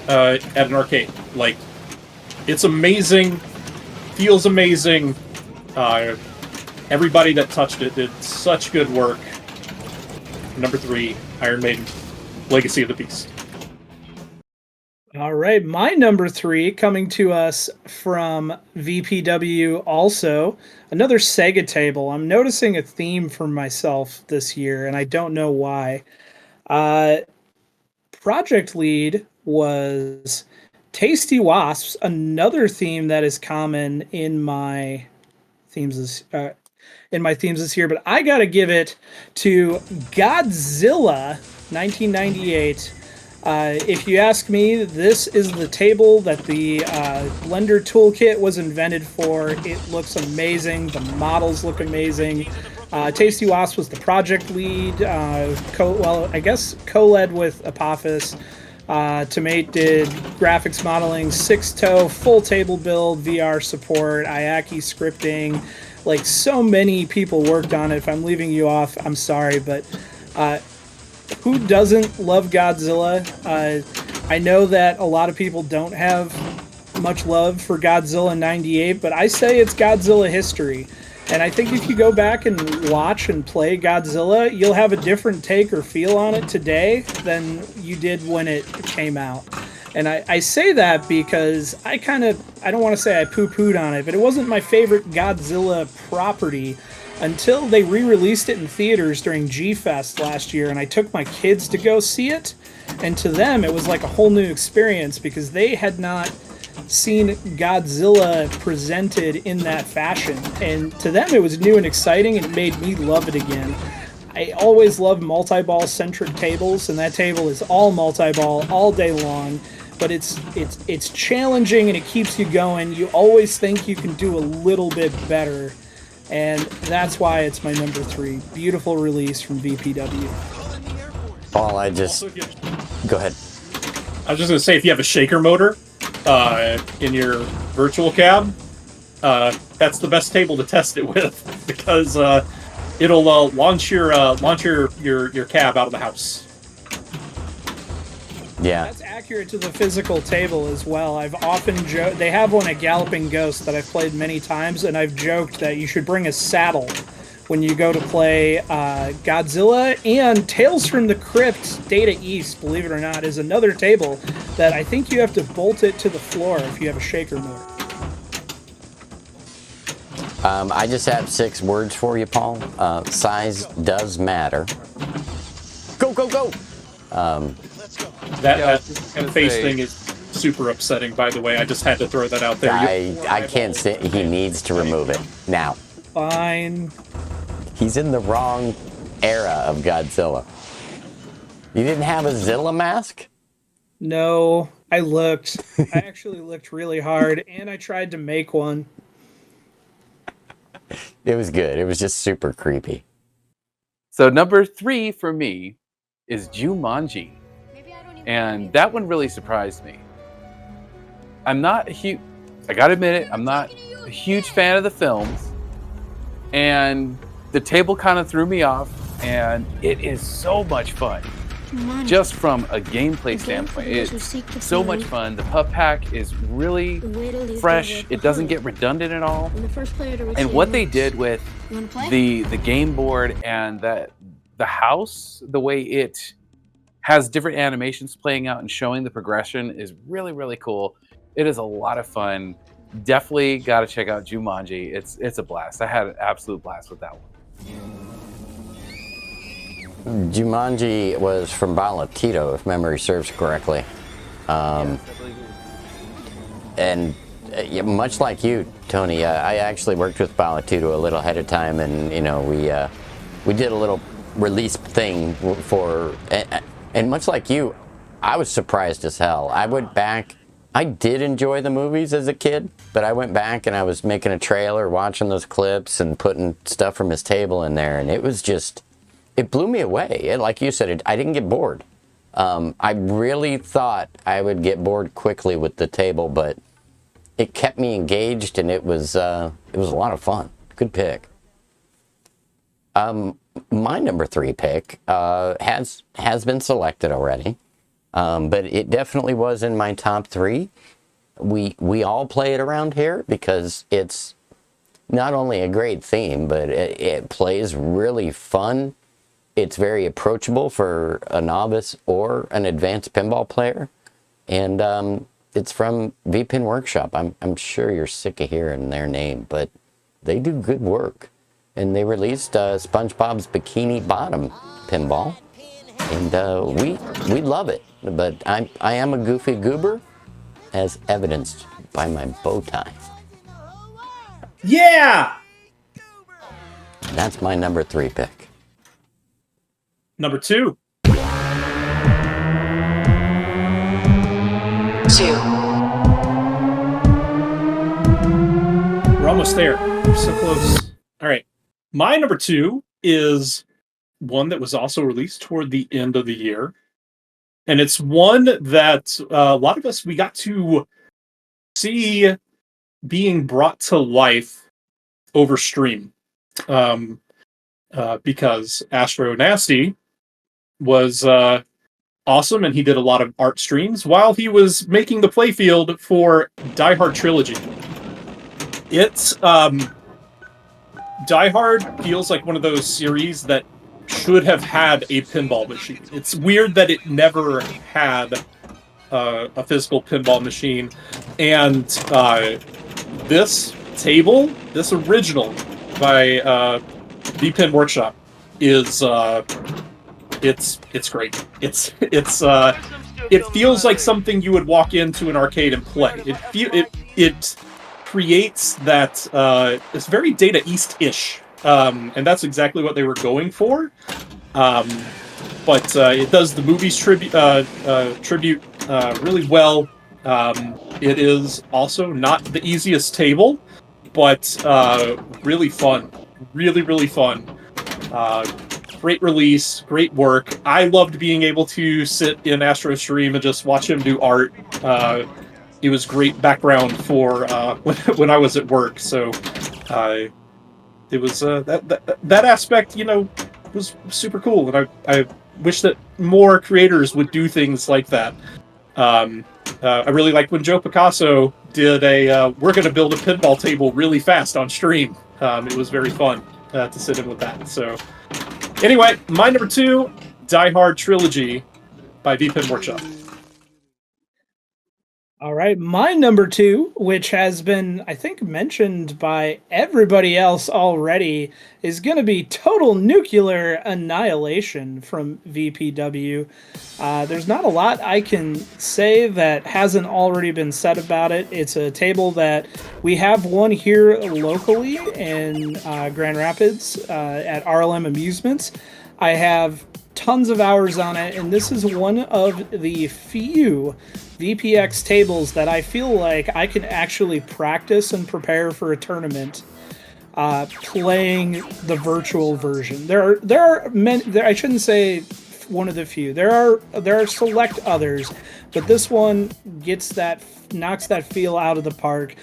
at an arcade. Like, it's amazing, feels amazing. Everybody that touched it did such good work. Number 3, Iron Maiden, Legacy of the Beast. All right, my number 3 coming to us from VPW also, another Sega table. I'm noticing a theme for myself this year, and I don't know why. Project lead was Tasty Wasps, another theme that is common in my themes this year, but I gotta give it to Godzilla 1998. If you ask me, this is the table that the Blender toolkit was invented for. It looks amazing. The models look amazing. Tasty Wasp was the project lead. Co-led with Apophis. Tomate did graphics modeling, 6-toe, full table build, VR support, Ayaki scripting. Like, so many people worked on it. If I'm leaving you off, I'm sorry, but who doesn't love Godzilla? I know that a lot of people don't have much love for Godzilla 98, but I say it's Godzilla history. And I think if you go back and watch and play Godzilla, you'll have a different take or feel on it today than you did when it came out. And I say that because I don't want to say I poo-pooed on it, but it wasn't my favorite Godzilla property until they re-released it in theaters during G-Fest last year, and I took my kids to go see it, and to them it was like a whole new experience because they had not seen Godzilla presented in that fashion, and to them it was new and exciting, and it made me love it again. I always love multi-ball centric tables, and that table is all multi-ball all day long, but it's challenging and it keeps you going. You always think you can do a little bit better, and that's why it's my number 3. Beautiful release from VPW. Paul, go ahead. I was just going to say, if you have a shaker motor in your virtual cab, that's the best table to test it with, because it'll launch your cab out of the house. Yeah. That's accurate to the physical table as well. I've often joked, they have one at Galloping Ghost that I've played many times, and I've joked that you should bring a saddle when you go to play Godzilla. And Tales from the Crypt Data East, believe it or not, is another table that I think you have to bolt it to the floor if you have a shaker motor. I just have 6 words for you, Paul. Size does matter. Go, go, go! That face thing is super upsetting, by the way. I just had to throw that out there. I can't say he needs to remove it now. Fine. He's in the wrong era of Godzilla. You didn't have a Zilla mask? No, I looked. I actually looked really hard, and I tried to make one. It was good. It was just super creepy. So number 3 for me is Jumanji. And that one really surprised me. I'm not a huge, I gotta admit it, I'm not a huge fan of the films. And the table kind of threw me off, and it is so much fun. just from a gameplay standpoint, it's so much fun. The pup pack is really fresh. It doesn't get redundant at all. And what they did with the game board and the house, the way it has different animations playing out and showing the progression is really, really cool. It is a lot of fun. Definitely got to check out Jumanji. It's a blast. I had an absolute blast with that one. Jumanji was from Balatito, if memory serves correctly. Yes, And much like you, Tony, I actually worked with Balatito a little ahead of time, and we did a little release thing for, and much like you, I was surprised as hell. I went back. I did enjoy the movies as a kid, but I went back and I was making a trailer, watching those clips, and putting stuff from his table in there, and it was just. It blew me away. Like you said, I didn't get bored. I really thought I would get bored quickly with the table, but it kept me engaged, and it was a lot of fun. Good pick. My number 3 pick has been selected already, but it definitely was in my top 3. We all play it around here because it's not only a great theme, but it plays really fun. It's very approachable for a novice or an advanced pinball player. And it's from VPin Workshop. I'm sure you're sick of hearing their name, but they do good work. And they released SpongeBob's Bikini Bottom pinball. And we love it. But I am a goofy goober, as evidenced by my bow tie. Yeah! That's my number 3 pick. Number 2. 2. We're almost there. We're so close. All right. My number 2 is one that was also released toward the end of the year. And it's one that a lot of us, we got to see being brought to life over stream. Because Astro Nasty was awesome, and he did a lot of art streams while he was making the playfield for Die Hard Trilogy. It's Die Hard feels like one of those series that should have had a pinball machine. It's weird that it never had a physical pinball machine, and this table, this original by VPin Workshop, is it's great. It feels like something you would walk into an arcade and play. It creates that it's very Data East-ish, and that's exactly what they were going for. But it does the movies tribute really well. It is also not the easiest table, but really fun. Really fun. Great release, great work. I loved being able to sit in Astro's stream and just watch him do art. It was great background for when I was at work. So it was that aspect, was super cool, and I wish that more creators would do things like that. I really liked when Joe Picasso did we're going to build a pinball table really fast on stream. It was very fun to sit in with that. So anyway, my number 2, Die Hard Trilogy by VPin Workshop. All right, my number 2, which has been, I think, mentioned by everybody else already, is going to be Total Nuclear Annihilation from VPW. There's not a lot I can say that hasn't already been said about it. It's a table that we have one here locally in Grand Rapids at RLM Amusements. I have tons of hours on it, and this is one of the few VPX tables that I feel like I can actually practice and prepare for a tournament playing the virtual version. There are many, I shouldn't say one of the few. There are select others, but this one knocks that feel out of the park.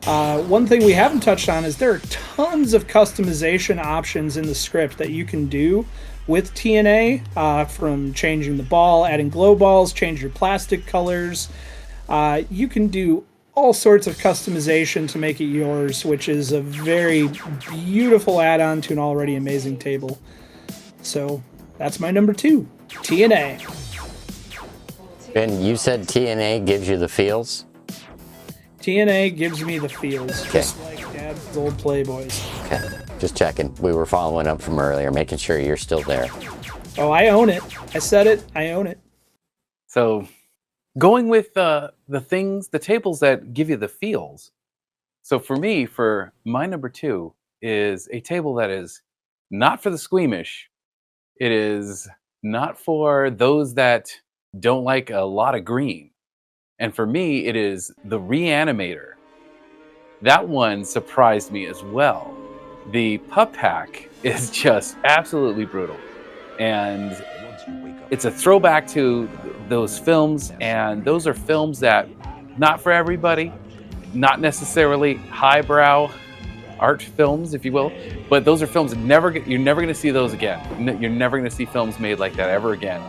One thing we haven't touched on is there are tons of customization options in the script that you can do with TNA, from changing the ball, adding glow balls, change your plastic colors. You can do all sorts of customization to make it yours, which is a very beautiful add-on to an already amazing table. So that's my number 2, TNA. And you said TNA gives you the feels? TNA gives me the feels, just like Dad's old Playboys. Okay, just checking. We were following up from earlier, making sure you're still there. Oh, I own it. I said it. I own it. So, going with the tables that give you the feels. So for me, for my number 2 is a table that is not for the squeamish. It is not for those that don't like a lot of green. And for me, it is the Reanimator. That one surprised me as well. The pup pack is just absolutely brutal. And it's a throwback to those films, and those are films that not for everybody, not necessarily highbrow art films, if you will, but those are films that you're never going to see those again. You're never going to see films made like that ever again.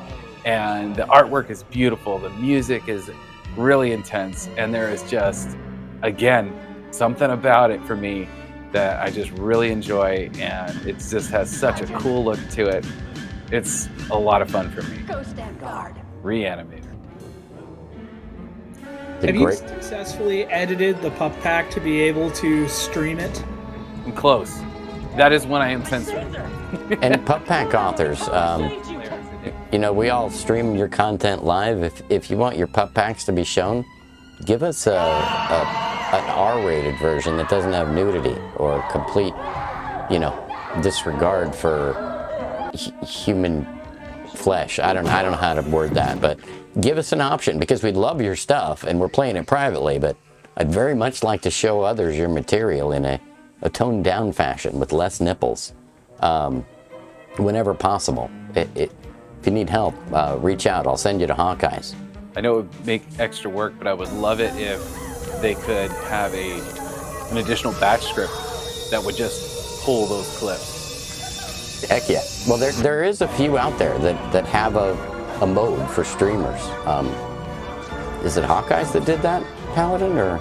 And the artwork is beautiful, the music is really intense, and there is just, again, something about it for me that I just really enjoy, and it just has such a cool look to it. It's a lot of fun for me. Go stand guard. Reanimator. Have you successfully edited the pup pack to be able to stream it? I'm close. That is when I am censored. And pup pack authors, you know, we all stream your content live. If you want your pup packs to be shown, give us an R-rated version that doesn't have nudity or complete, you know, disregard for human flesh. I don't know how to word that, but give us an option, because we'd love your stuff and we're playing it privately, but I'd very much like to show others your material in a toned down fashion with less nipples, whenever possible. If you need help, reach out. I'll send you to Hawkeyes. I know it would make extra work, but I would love it if they could have an additional batch script that would just pull those clips. Heck yeah. Well, there is a few out there that have a mode for streamers. Is it Hawkeyes that did that, Paladin, or?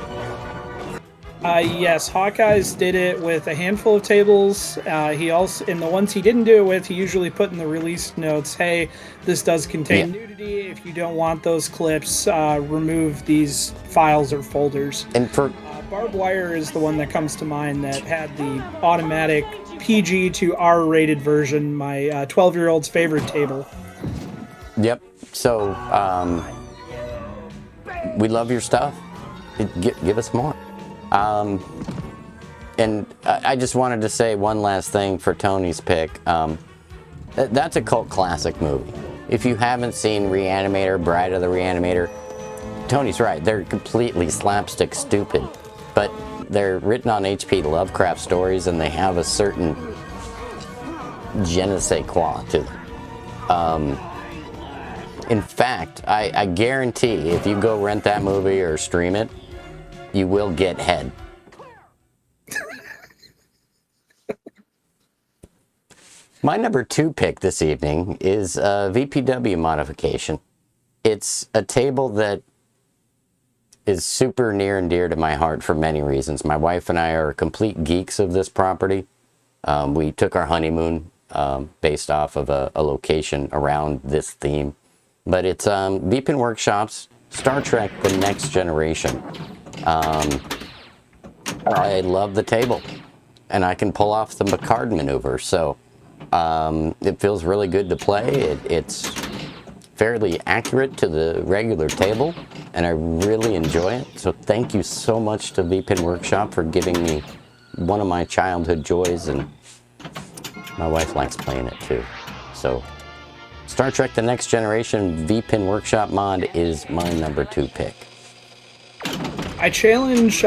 Yes, Hawkeyes did it with a handful of tables. He also, in the ones he didn't do it with, he usually put in the release notes, hey, this does contain nudity. If you don't want those clips, remove these files or folders. And for Barbed Wire is the one that comes to mind that had the automatic PG to R-rated version, my 12-year-old's favorite table. Yep. So, we love your stuff. Give us more. And I just wanted to say one last thing for Tony's pick. That's a cult classic movie. If you haven't seen Reanimator, Bride of the Reanimator, Tony's right. They're completely slapstick stupid, but they're written on H.P. Lovecraft stories, and they have a certain je ne sais quoi to them. In fact, I guarantee if you go rent that movie or stream it, you will get head. My number 2 pick this evening is a VPW modification. It's a table that is super near and dear to my heart for many reasons. My wife and I are complete geeks of this property. We took our honeymoon based off of a location around this theme. But it's VPin Workshop's Star Trek The Next Generation. I love the table, and I can pull off the Picard maneuver, so it feels really good to play. It's fairly accurate to the regular table, and I really enjoy it. So thank you so much to VPin Workshop for giving me one of my childhood joys, and my wife likes playing it too. So Star Trek The Next Generation VPin Workshop mod is my number 2 pick. I challenge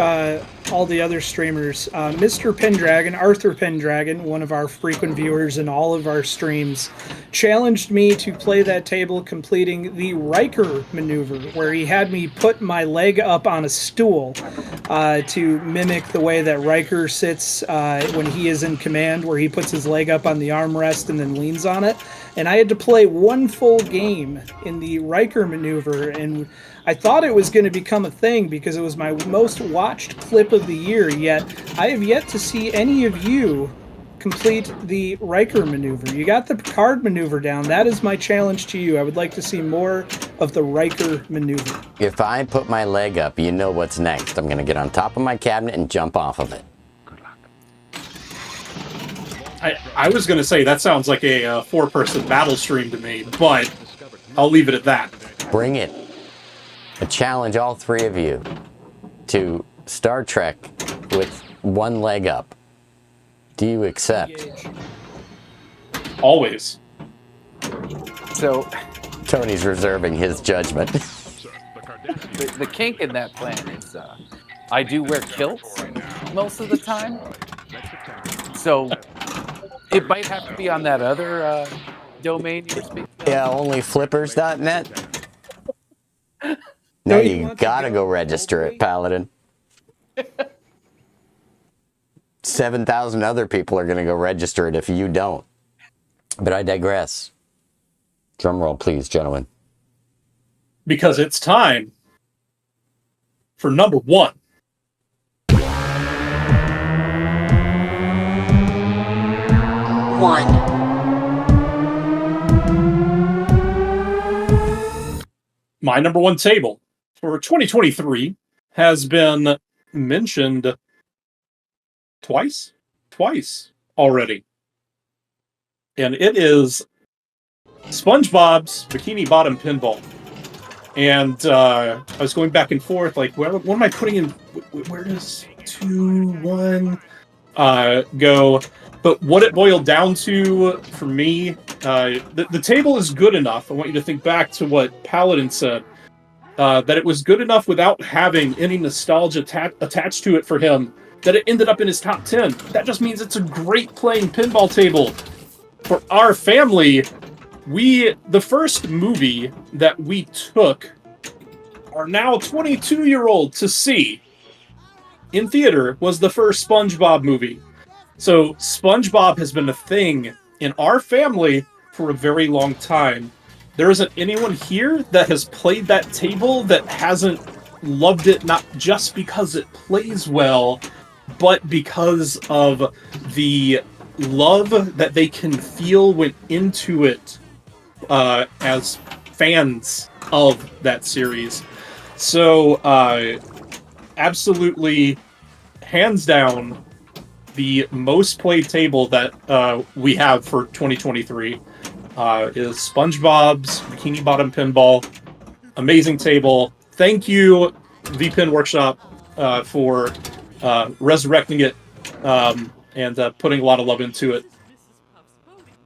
all the other streamers. Mr. Pendragon, Arthur Pendragon, one of our frequent viewers in all of our streams, challenged me to play that table completing the Riker maneuver, where he had me put my leg up on a stool to mimic the way that Riker sits when he is in command, where he puts his leg up on the armrest and then leans on it. And I had to play one full game in the Riker maneuver, and I thought it was going to become a thing because it was my most watched clip of the year, yet I have yet to see any of you complete the Riker maneuver. You got the Picard maneuver down. That is my challenge to you. I would like to see more of the Riker maneuver. If I put my leg up, you know what's next. I'm going to get on top of my cabinet and jump off of it. I was going to say that sounds like a four-person battle stream to me, but I'll leave it at that. Bring it. I challenge all three of you to Star Trek with one leg up. Do you accept? Always. So Tony's reserving his judgment. the kink in that plan is I do wear kilts most of the time. So it might have to be on that other domain you were speaking of. Yeah, only flippers.net. No, you gotta go register it, Paladin. 7,000 other people are gonna go register it if you don't. But I digress. Drum roll, please, gentlemen. Because it's time for number one. My number one table for 2023 has been mentioned twice already. And it is SpongeBob's Bikini Bottom Pinball. And I was going back and forth, like, what am I putting in? Where does 2, 1 go? But what it boiled down to for me, the table is good enough. I want you to think back to what Paladin said, that it was good enough without having any nostalgia attached to it for him, that it ended up in his top 10. That just means it's a great playing pinball table. For our family, the first movie that we took our now 22-year-old to see in theater was the first SpongeBob movie. So SpongeBob has been a thing in our family for a very long time. There isn't anyone here that has played that table that hasn't loved it, not just because it plays well, but because of the love that they can feel went into it as fans of that series. So, absolutely, hands down, the most played table that we have for 2023 is SpongeBob's Bikini Bottom Pinball. Amazing table. Thank you, VPin Workshop, for resurrecting it and putting a lot of love into it.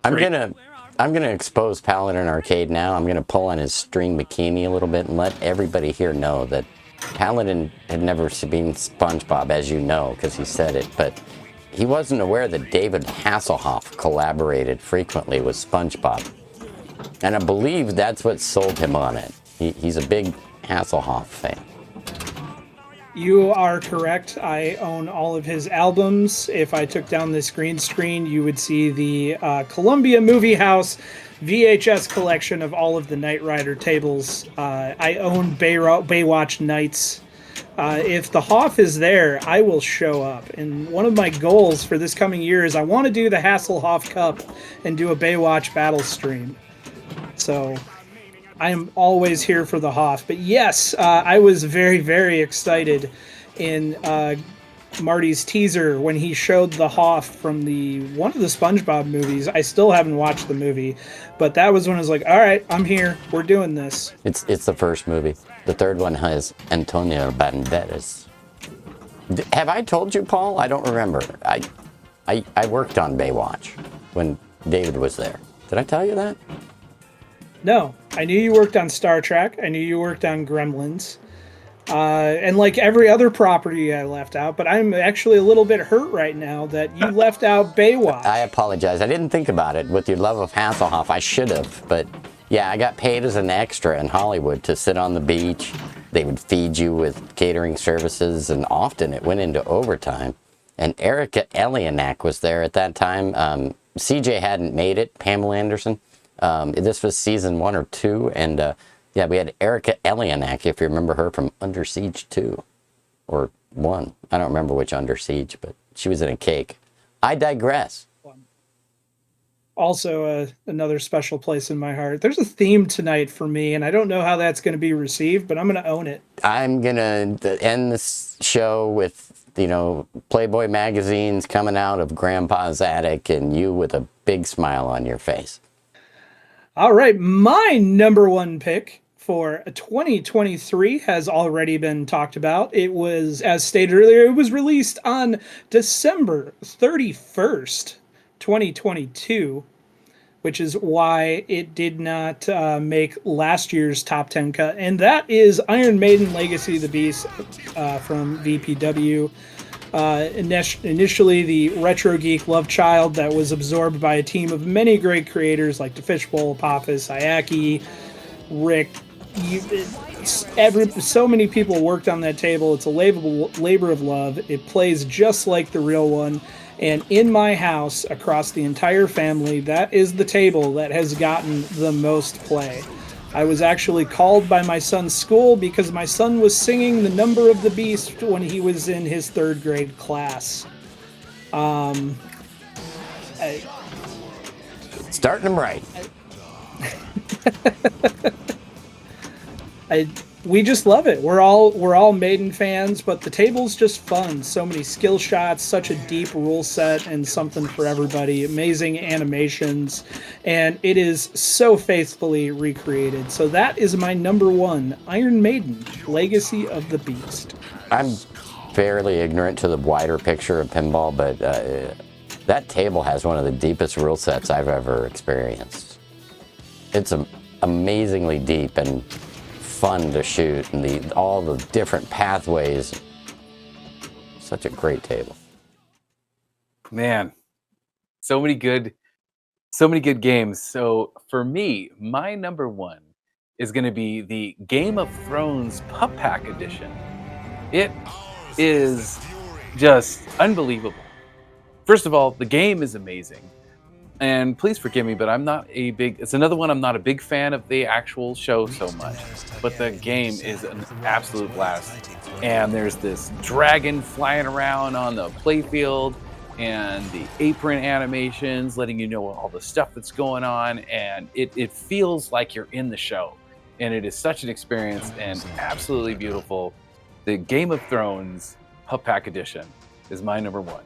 I'm gonna expose Paladin Arcade now. I'm gonna pull on his string bikini a little bit and let everybody here know that Paladin had never seen SpongeBob, as you know, because he said it, but he wasn't aware that David Hasselhoff collaborated frequently with SpongeBob. And I believe that's what sold him on it. He's a big Hasselhoff fan. You are correct. I own all of his albums. If I took down this green screen, you would see the Columbia Movie House VHS collection of all of the Knight Rider tables. I own Baywatch Nights. If the Hoff is there, I will show up. And one of my goals for this coming year is I want to do the Hasselhoff Cup and do a Baywatch battle stream. So I am always here for the Hoff. But yes, I was very, very excited in Marty's teaser when he showed the Hoff from one of the SpongeBob movies. I still haven't watched the movie, but that was when I was like, all right, I'm here. We're doing this. It's the first movie. The third one has Antonio Banderas. Have I told you, Paul? I don't remember. I worked on Baywatch when David was there. Did I tell you that? No, I knew you worked on Star Trek. I knew you worked on Gremlins. And like every other property I left out, but I'm actually a little bit hurt right now that you left out Baywatch. I apologize. I didn't think about it. With your love of Hasselhoff, I should have. But yeah, I got paid as an extra in Hollywood to sit on the beach. They would feed you with catering services, and often it went into overtime. And Erica Elianak was there at that time. CJ hadn't made it, Pamela Anderson. This was season 1 or 2, and yeah, we had Erica Elianak, if you remember her from Under Siege 2 or 1. I don't remember which Under Siege, but she was in a cake. I digress. Also, another special place in my heart. There's a theme tonight for me, and I don't know how that's going to be received, but I'm going to own it. I'm going to end this show with, you know, Playboy magazines coming out of Grandpa's attic and you with a big smile on your face. All right, my number 1 pick for 2023 has already been talked about. It was, as stated earlier, it was released on December 31st, 2022, which is why it did not make last year's top 10 cut. And that is Iron Maiden Legacy of the Beast from VPW. Initially the retro geek love child that was absorbed by a team of many great creators like The Fishbowl, Apophis, Ayaki, Rick. So many people worked on that table. It's a labor of love. It plays just like the real one. And in my house, across the entire family, that is the table that has gotten the most play. I was actually called by my son's school because my son was singing the Number of the Beast when he was in his 3rd grade class. Starting them right. We just love it. We're all Maiden fans, but the table's just fun. So many skill shots, such a deep rule set, and something for everybody. Amazing animations, and it is so faithfully recreated. So that is my number 1, Iron Maiden, Legacy of the Beast. I'm fairly ignorant to the wider picture of pinball, but that table has one of the deepest rule sets I've ever experienced. It's amazingly deep and fun to shoot, and all the different pathways. Such a great table. Man, so many good games. So for me, my number 1 is going to be the Game of Thrones Pup Pack Edition. It is just unbelievable. First of all, the game is amazing. And please forgive me, but it's another one I'm not a big fan of the actual show so much. But the game is an absolute blast. And there's this dragon flying around on the playfield, and the apron animations letting you know all the stuff that's going on. And it feels like you're in the show. And it is such an experience and absolutely beautiful. The Game of Thrones Pup Pack Edition is my number 1.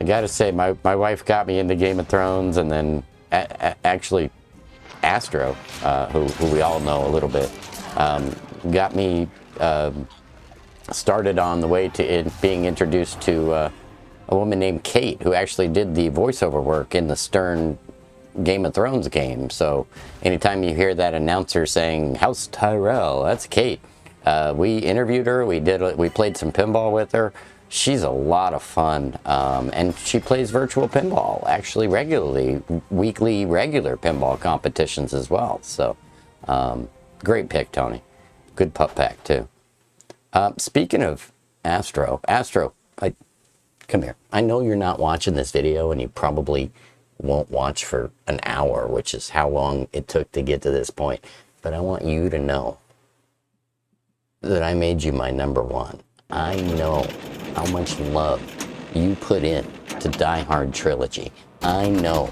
I gotta say, my wife got me into Game of Thrones, and then actually Astro, who we all know a little bit, got me started on the way to being introduced to a woman named Kate, who actually did the voiceover work in the Stern Game of Thrones game. So anytime you hear that announcer saying House Tyrell, that's Kate. We interviewed her. We played some pinball with her. She's a lot of fun, and she plays virtual pinball, actually regularly, weekly regular pinball competitions as well. So, great pick, Tony. Good pup pack, too. Speaking of Astro, come here. I know you're not watching this video, and you probably won't watch for an hour, which is how long it took to get to this point. But I want you to know that I made you my number 1. I know how much love you put in to Die Hard Trilogy. I know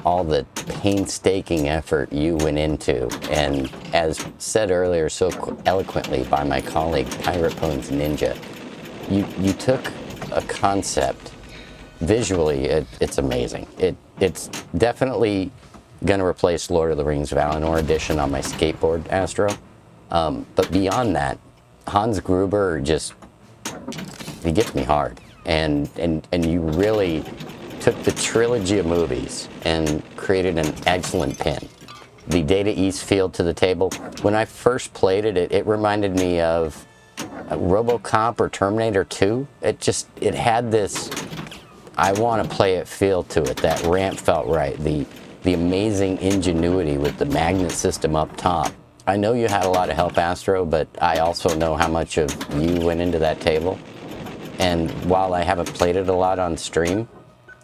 all the painstaking effort you went into, and as said earlier so eloquently by my colleague Pirate Bones Ninja, you took a concept. Visually, it's amazing. It's definitely gonna replace Lord of the Rings Valinor Edition on my skateboard, Astro. But beyond that, Hans Gruber he gets me hard, and you really took the trilogy of movies and created an excellent pin. the Data East feel to the table. When I first played it, it reminded me of RoboCop or Terminator 2. It had this, I want to play it feel to it. That ramp felt right. The amazing ingenuity with the magnet system up top. I know you had a lot of help, Astro, but I also know how much of you went into that table. And while I haven't played it a lot on stream,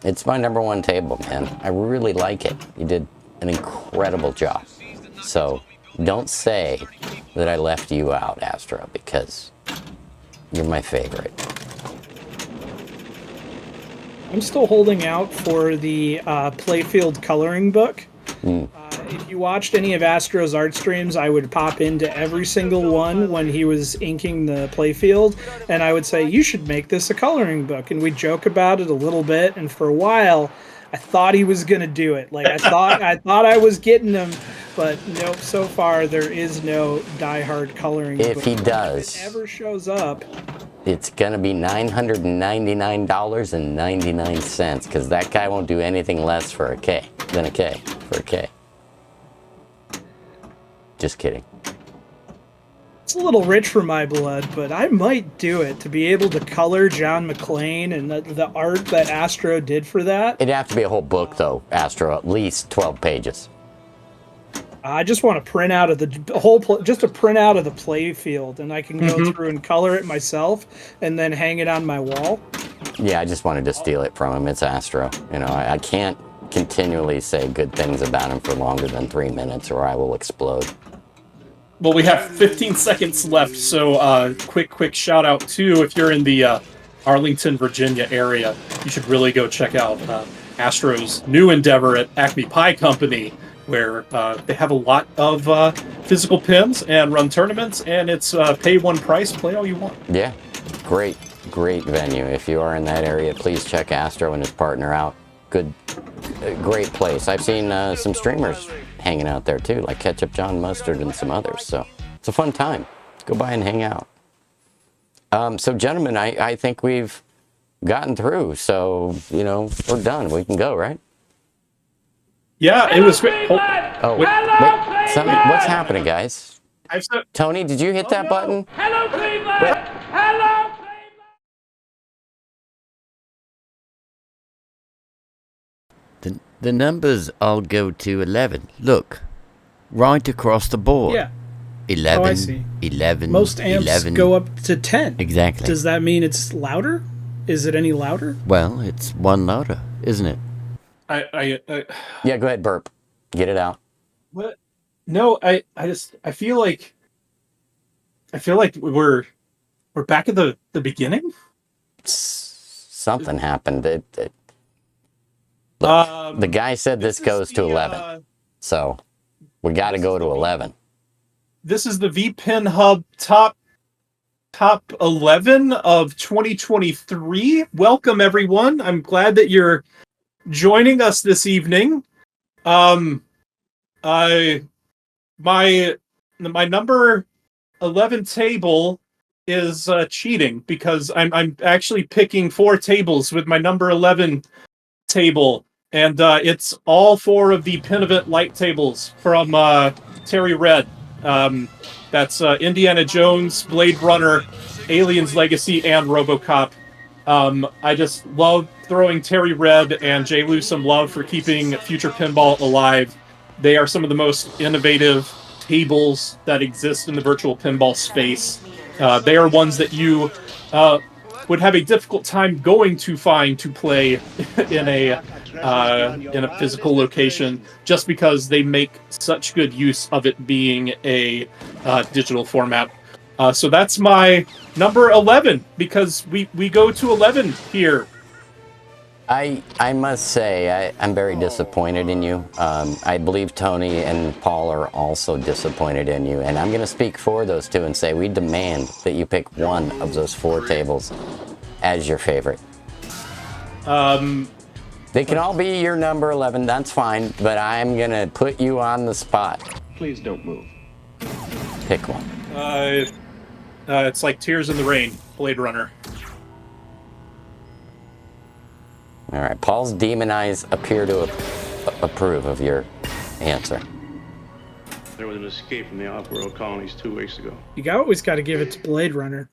it's my #1 table, man. I really like it. You did an incredible job. So don't say that I left you out, Astro, because you're my favorite. I'm still holding out for the playfield coloring book. If you watched any of Astro's art streams, I would pop into every single one when he was inking the playfield, and I would say, you should make this a coloring book. And we'd joke about it a little bit, and for a while, I thought he was going to do it. Like, I thought I was getting him, but nope, so far there is no diehard coloring book. If he does, if it ever shows up, it's going to be $999.99, because that guy won't do anything less for a K than a K for a K. Just kidding. it's a little rich for my blood, but I might do it to be able to color John McClane and the art that Astro did for that. It'd have to be a whole book, though, Astro, at least 12 pages. I just want to print out of the whole, just a print out of the play field, and I can go through and color it myself, and then hang it on my wall. Yeah, I just wanted to steal it from him. It's Astro. You know, I can't continually say good things about him for longer than 3 minutes, or I will explode. Well, we have 15 seconds left, so quick shout out too. If you're in the Arlington, Virginia area, you should really go check out Astro's new endeavor at Acme Pie Company, where they have a lot of physical pins and run tournaments, and it's pay one price, play all you want. Yeah, great venue. If you are in that area, please check Astro and his partner out. Great place. I've seen some streamers hanging out there too, like Ketchup John Mustard and some others. So it's a fun time. Go by and hang out. So gentlemen, I think we've gotten through. So, you know, we're done. We can go, right? Yeah, it was great. Oh, wait. What's happening, guys? Tony, did you hit that button? Hello, Cleveland! Hello, Cleveland! The numbers all go to 11. Look, right across the board. Yeah. 11, Oh, I see. 11, Most amps 11. go up to 10. Exactly. Does that mean it's louder? Is it any louder? Well, it's one louder, isn't it? Yeah, go ahead, burp. Get it out. What? No, I feel like we're back at the beginning. Something happened. Look, the guy said this goes to 11, so we got to go to 11. This is the VPinHub top 11 of 2023. Welcome, everyone. I'm glad that you're joining us this evening. My number 11 table is cheating because I'm actually picking 4 tables with my number 11 table, and it's all 4 of the Pin Event light tables from Terry Red. That's Indiana Jones, Blade Runner, Aliens Legacy, and RoboCop. I just love throwing Terry Red and Jay Lou some love for keeping Future Pinball alive. They are some of the most innovative tables that exist in the virtual pinball space. They are ones that you would have a difficult time going to find to play in a physical location, just because they make such good use of it being a digital format. So that's my number 11, because we go to 11 here. I must say, I'm very disappointed in you. I believe Tony and Paul are also disappointed in you. And I'm going to speak for those two and say we demand that you pick one of those 4 tables as your favorite. They can all be your number 11, that's fine. But I'm going to put you on the spot. Please don't move. Pick one. It's like Tears in the Rain, Blade Runner. All right, Paul's demon eyes appear to approve of your answer. There was an escape from the off-world colonies 2 weeks ago. You always got to give it to Blade Runner.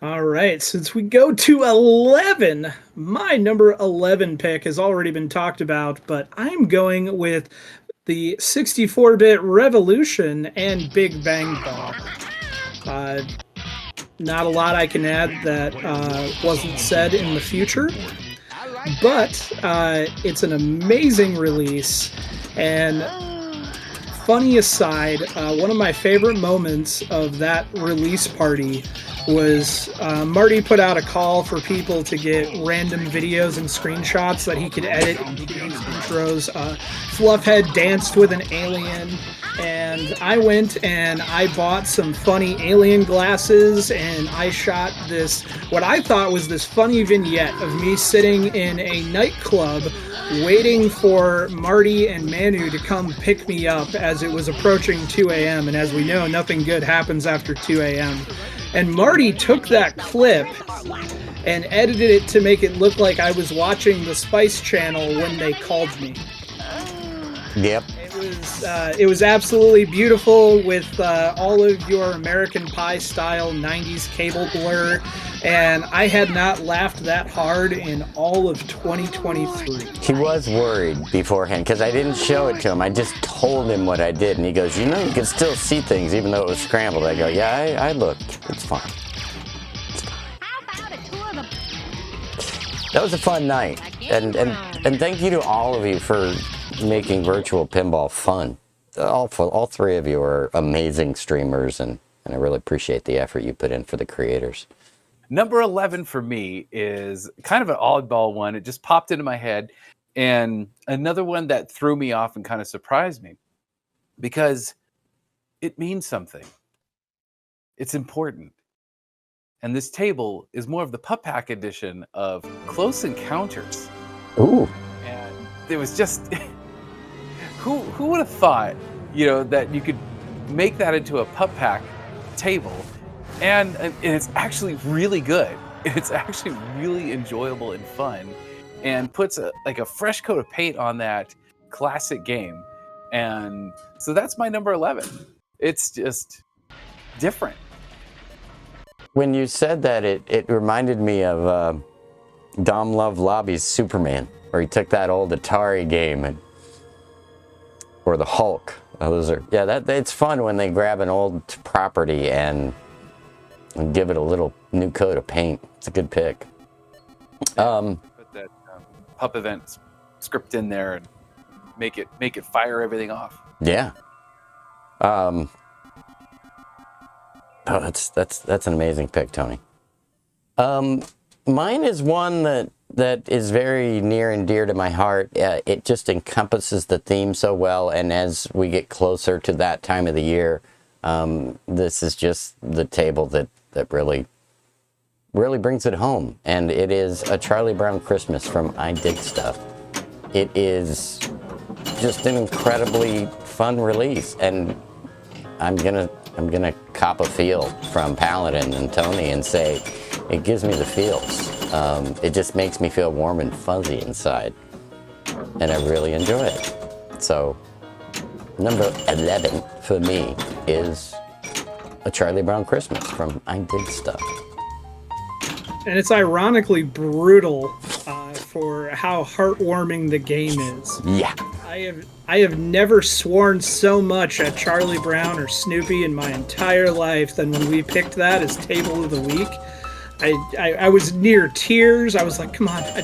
All right, since we go to 11, my number 11 pick has already been talked about, but I'm going with the 64-bit Revolution and Big Bang Ball. Not a lot I can add that wasn't said in the future, but it's an amazing release. And funny aside, one of my favorite moments of that release party was Marty put out a call for people to get random videos and screenshots that he could edit into games intros. Fluffhead danced with an alien, and I went and I bought some funny alien glasses, and I shot this, what I thought was this funny vignette of me sitting in a nightclub waiting for Marty and Manu to come pick me up as it was approaching 2 a.m. And as we know, nothing good happens after 2 a.m. And Marty took that clip and edited it to make it look like I was watching the Spice Channel when they called me. Yep. It was absolutely beautiful with all of your American Pie style 90s cable blur, and I had not laughed that hard in all of 2023. He was worried beforehand because I didn't show it to him. I just told him what I did, and he goes, you know, you can still see things even though it was scrambled. I go, yeah, I looked. It's fine. That was a fun night, and thank you to all of you for making virtual pinball fun. All three of you are amazing streamers, and I really appreciate the effort you put in for the creators. Number 11 for me is kind of an oddball one. It just popped into my head, and another one that threw me off and kind of surprised me because it means something. It's important. And this table is more of the Pup Pack edition of Close Encounters. Ooh. And it was just... Who would have thought, you know, that you could make that into a Pup Pack table, and it's actually really good. It's actually really enjoyable and fun, and puts a fresh coat of paint on that classic game. And so that's my number 11. It's just different. When you said that, it reminded me of Dom Love Lobby's Superman, where he took that old Atari game or the Hulk. It's fun when they grab an old property and give it a little new coat of paint. It's a good pick. Put that Pup Event script in there and make it fire everything off. Yeah. That's an amazing pick, Tony. Mine is one that is very near and dear to my heart. It just encompasses the theme so well, and as we get closer to that time of the year, this is just the table that really brings it home. And it is a Charlie Brown Christmas from I Dig Stuff. It is just an incredibly fun release, and I'm gonna cop a feel from Paladin and Tony and say it gives me the feels. It just makes me feel warm and fuzzy inside, and I really enjoy it. So number 11 for me is a Charlie Brown Christmas from I Dig Stuff. And it's ironically brutal for how heartwarming the game is. Yeah. I have never sworn so much at Charlie Brown or Snoopy in my entire life than when we picked that as Table of the Week. I was near tears. I was like, come on, I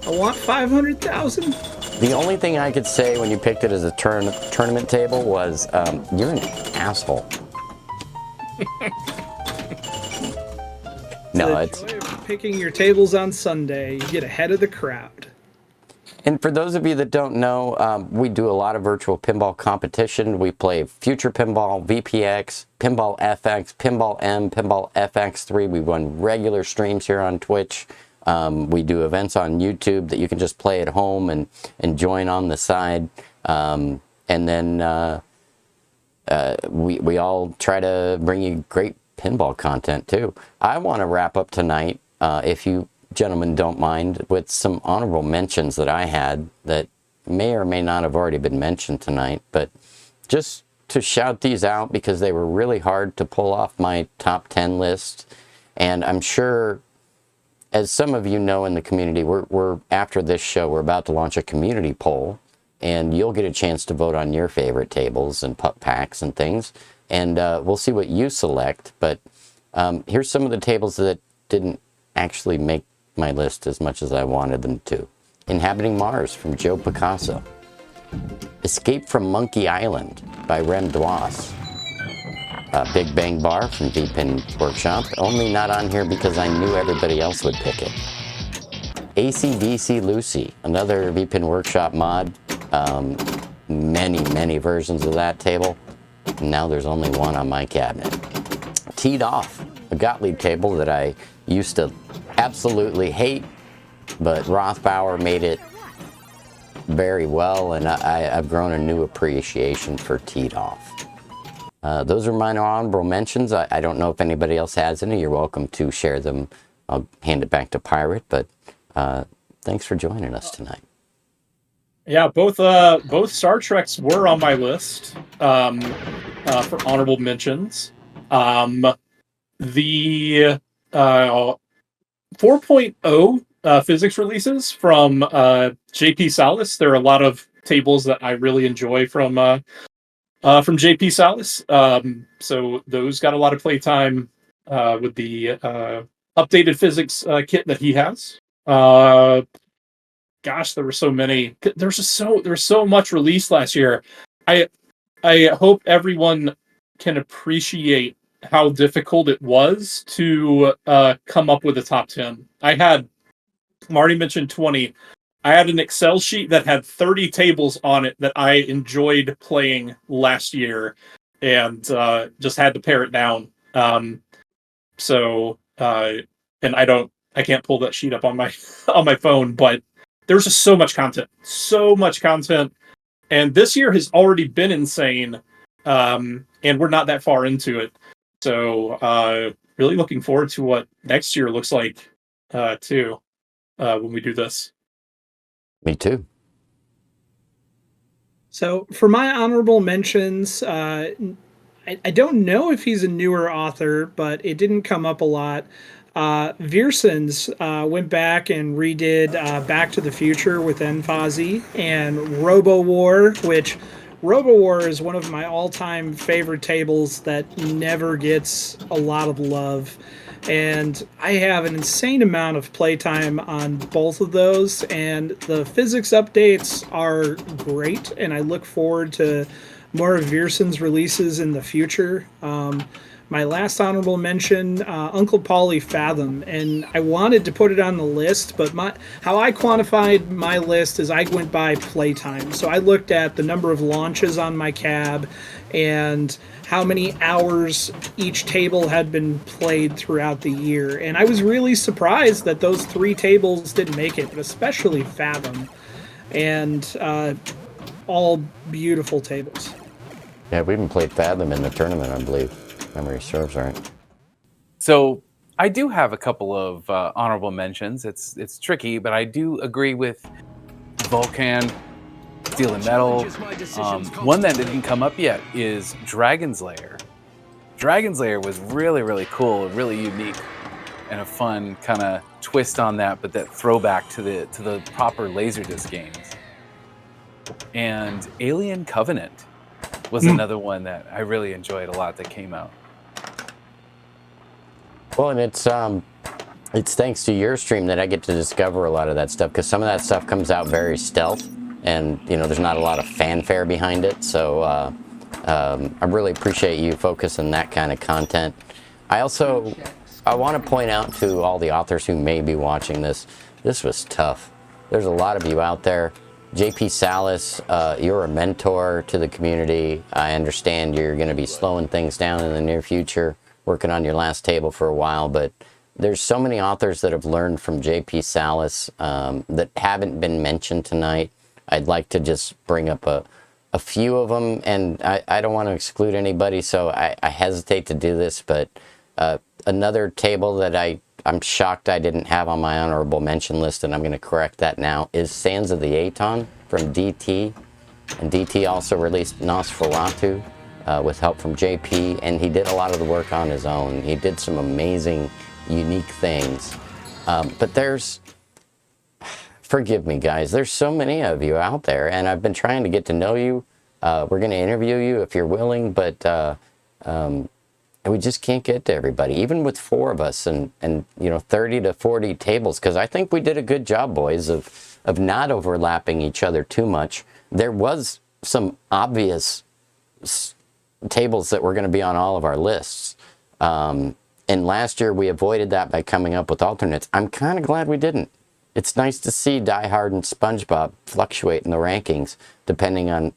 want 500,000. The only thing I could say when you picked it as a tournament table was, you're an asshole. No, it's the joy of picking your tables on Sunday. You get ahead of the crowd. And for those of you that don't know, we do a lot of virtual pinball competition. We play Future Pinball, VPX, Pinball FX, Pinball M, Pinball FX3. We run regular streams here on Twitch. We do events on YouTube that you can just play at home and join on the side. And then we all try to bring you great pinball content too. I want to wrap up tonight, if you gentlemen don't mind, with some honorable mentions that I had that may or may not have already been mentioned tonight, but just to shout these out because they were really hard to pull off my top 10 list. And I'm sure, as some of you know in the community, we're after this show, we're about to launch a community poll, and you'll get a chance to vote on your favorite tables and pup packs and things. And we'll see what you select. But here's some of the tables that didn't actually make my list as much as I wanted them to. Inhabiting Mars from Joe Picasso. Escape from Monkey Island by Rem Dwas. Big Bang Bar from VPin Workshop. Only not on here because I knew everybody else would pick it. AC/DC Lucy, another VPin Workshop mod. Many versions of that table. Now there's only one on my cabinet. Teed Off, a Gottlieb table that I used to absolutely hate, but Rothbauer made it very well, and I've grown a new appreciation for Teed Off. Those are my honorable mentions. I don't know if anybody else has any. You're welcome to share them. I'll hand it back to Pirate, but thanks for joining us tonight. Yeah, both Star Treks were on my list for honorable mentions. The 4.0 physics releases from JP Salas. There are a lot of tables that I really enjoy from JP Salas. So those got a lot of playtime with the updated physics kit that he has. Gosh, there were so many. There was so much released last year. I hope everyone can appreciate how difficult it was to come up with a top 10. Marty mentioned 20. I had an Excel sheet that had 30 tables on it that I enjoyed playing last year, and just had to pare it down. And I can't pull that sheet up on my phone, but there's just so much content, and this year has already been insane, and we're not that far into it. So really looking forward to what next year looks like too, when we do this. Me too. So for my honorable mentions, I don't know if he's a newer author, but it didn't come up a lot. Viersons went back and redid Back to the Future with Enfazi, and RoboWar, which RoboWar is one of my all-time favorite tables that never gets a lot of love. And I have an insane amount of playtime on both of those, and the physics updates are great, and I look forward to more of Vierson's releases in the future. My last honorable mention, Uncle Paulie Fathom, and I wanted to put it on the list, but how I quantified my list is I went by playtime. So I looked at the number of launches on my cab and how many hours each table had been played throughout the year. And I was really surprised that those 3 tables didn't make it, but especially Fathom. And all beautiful tables. Yeah, we even played Fathom in the tournament, I believe. Memory serves right. So I do have a couple of honorable mentions. It's tricky, but I do agree with Vulcan, Steel and Metal. One that didn't come up yet is Dragon's Lair. Dragon's Lair was really cool, really unique, and a fun kind of twist on that, but that throwback to the proper Laserdisc games. And Alien Covenant was another one that I really enjoyed a lot that came out. Well, and it's thanks to your stream that I get to discover a lot of that stuff, because some of that stuff comes out very stealth, and there's not a lot of fanfare behind it. So I really appreciate you focusing that kind of content. I want to point out to all the authors who may be watching this was tough. There's a lot of you out there. JP Salas, you're a mentor to the community. I understand you're going to be slowing things down in the near future, working on your last table for a while, but there's so many authors that have learned from JP Salas that haven't been mentioned tonight. I'd like to just bring up a few of them, and I don't want to exclude anybody, so I hesitate to do this, but another table that I'm shocked I didn't have on my honorable mention list, and I'm going to correct that now, is Sands of the Aton from DT. And DT also released Nosferatu. with help from JP, and he did a lot of the work on his own. He did some amazing, unique things. But forgive me guys, there's so many of you out there, and I've been trying to get to know you. We're going to interview you if you're willing, but we just can't get to everybody, even with 4 of us and 30 to 40 tables, because I think we did a good job, boys, of not overlapping each other too much. There was some obvious tables that were going to be on all of our lists. And last year we avoided that by coming up with alternates. I'm kind of glad we didn't. It's nice to see Die Hard and SpongeBob fluctuate in the rankings depending on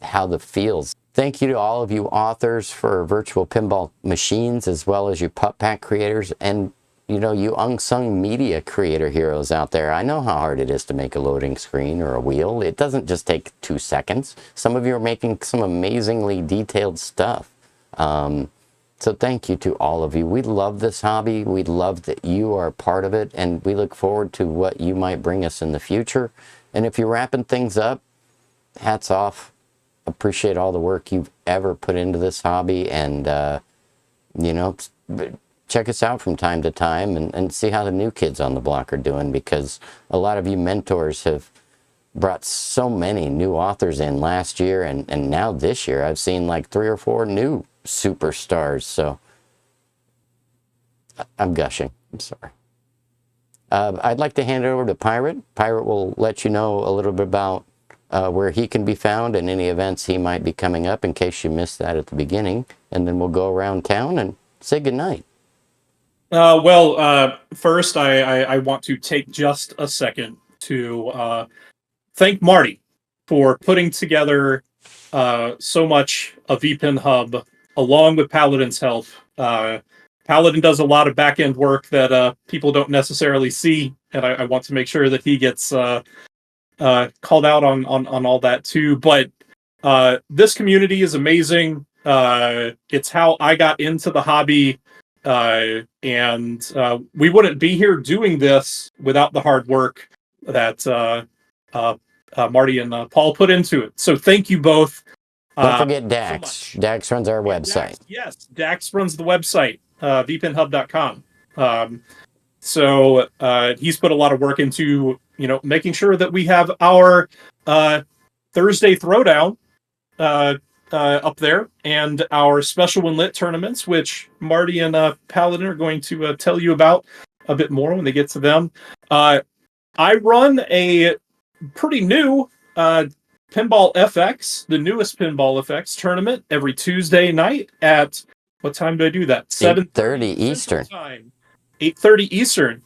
how the feels. Thank you to all of you authors for virtual pinball machines, as well as you pup pack creators and you unsung media creator heroes out there. I know how hard it is to make a loading screen or a wheel. It doesn't just take 2 seconds. Some of you are making some amazingly detailed stuff. So thank you to all of you. We love this hobby. We love that you are a part of it, and we look forward to what you might bring us in the future. And if you're wrapping things up, hats off. Appreciate all the work you've ever put into this hobby, and check us out from time to time and see how the new kids on the block are doing, because a lot of you mentors have brought so many new authors in last year, and now this year I've seen like 3 or 4 new superstars. So I'm gushing. I'm sorry. I'd like to hand it over to Pirate. Pirate will let you know a little bit about where he can be found and any events he might be coming up, in case you missed that at the beginning. And then we'll go around town and say goodnight. First, I want to take just a second to thank Marty for putting together so much of VPinHub along with Paladin's help. Paladin does a lot of back-end work that people don't necessarily see, and I want to make sure that he gets called out on all that too. But this community is amazing. It's how I got into the hobby, and we wouldn't be here doing this without the hard work that Marty and Paul put into it. So thank you both. Don't forget Dax. So Dax runs our website. Dax runs the website, VPinHub.com. So he's put a lot of work into making sure that we have our Thursday Throwdown up there, and our special and lit tournaments, which Marty and Paladin are going to tell you about a bit more when they get to them. I run a pretty new Pinball FX, the newest Pinball FX tournament, every Tuesday night at, what time do I do that? 7:30 Eastern. 8:30 Eastern.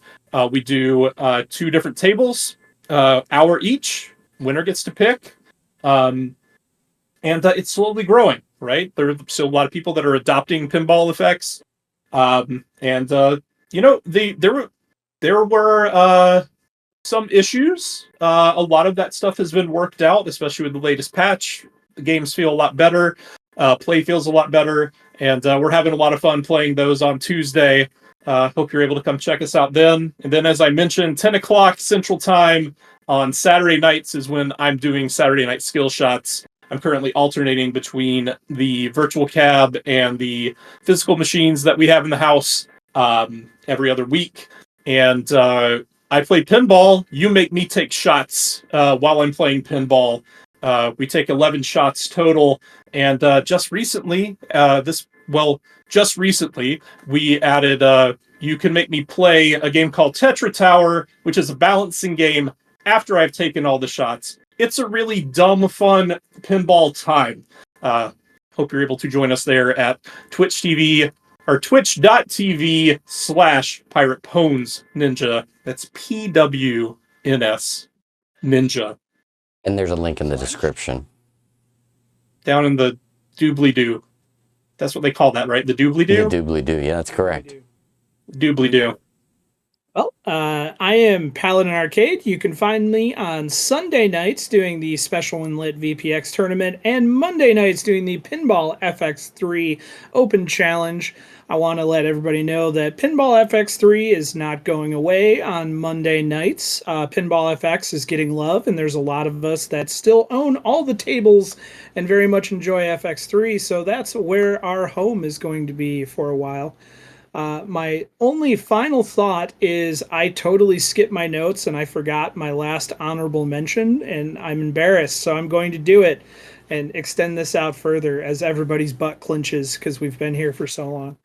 We do 2 different tables, hour each. Winner gets to pick. And it's slowly growing, right? There are still a lot of people that are adopting Pinball FX. There were some issues. A lot of that stuff has been worked out, especially with the latest patch. The games feel a lot better. Play feels a lot better. And we're having a lot of fun playing those on Tuesday. Hope you're able to come check us out then. And then, as I mentioned, 10 o'clock Central Time on Saturday nights is when I'm doing Saturday Night Skill Shots. I'm currently alternating between the virtual cab and the physical machines that we have in the house every other week. And I play pinball. You make me take shots while I'm playing pinball. We take 11 shots total. And just recently, we added you can make me play a game called Tetra Tower, which is a balancing game after I've taken all the shots. It's a really dumb, fun pinball time. Hope you're able to join us there at Twitch TV or twitch.tv/Pirate Pwns Ninja. That's PWNS Ninja. And there's a link in the description. Down in the doobly-doo. That's what they call that, right? The doobly-doo? The doobly-doo, yeah, that's correct. Doobly-doo. Well, I am Paladin Arcade. You can find me on Sunday nights doing the Special and Lit VPX tournament and Monday nights doing the Pinball FX3 Open Challenge. I want to let everybody know that Pinball FX3 is not going away on Monday nights. Pinball FX is getting love, and there's a lot of us that still own all the tables and very much enjoy FX3, so that's where our home is going to be for a while. My only final thought is I totally skipped my notes and I forgot my last honorable mention, and I'm embarrassed, so I'm going to do it and extend this out further as everybody's butt clenches because we've been here for so long.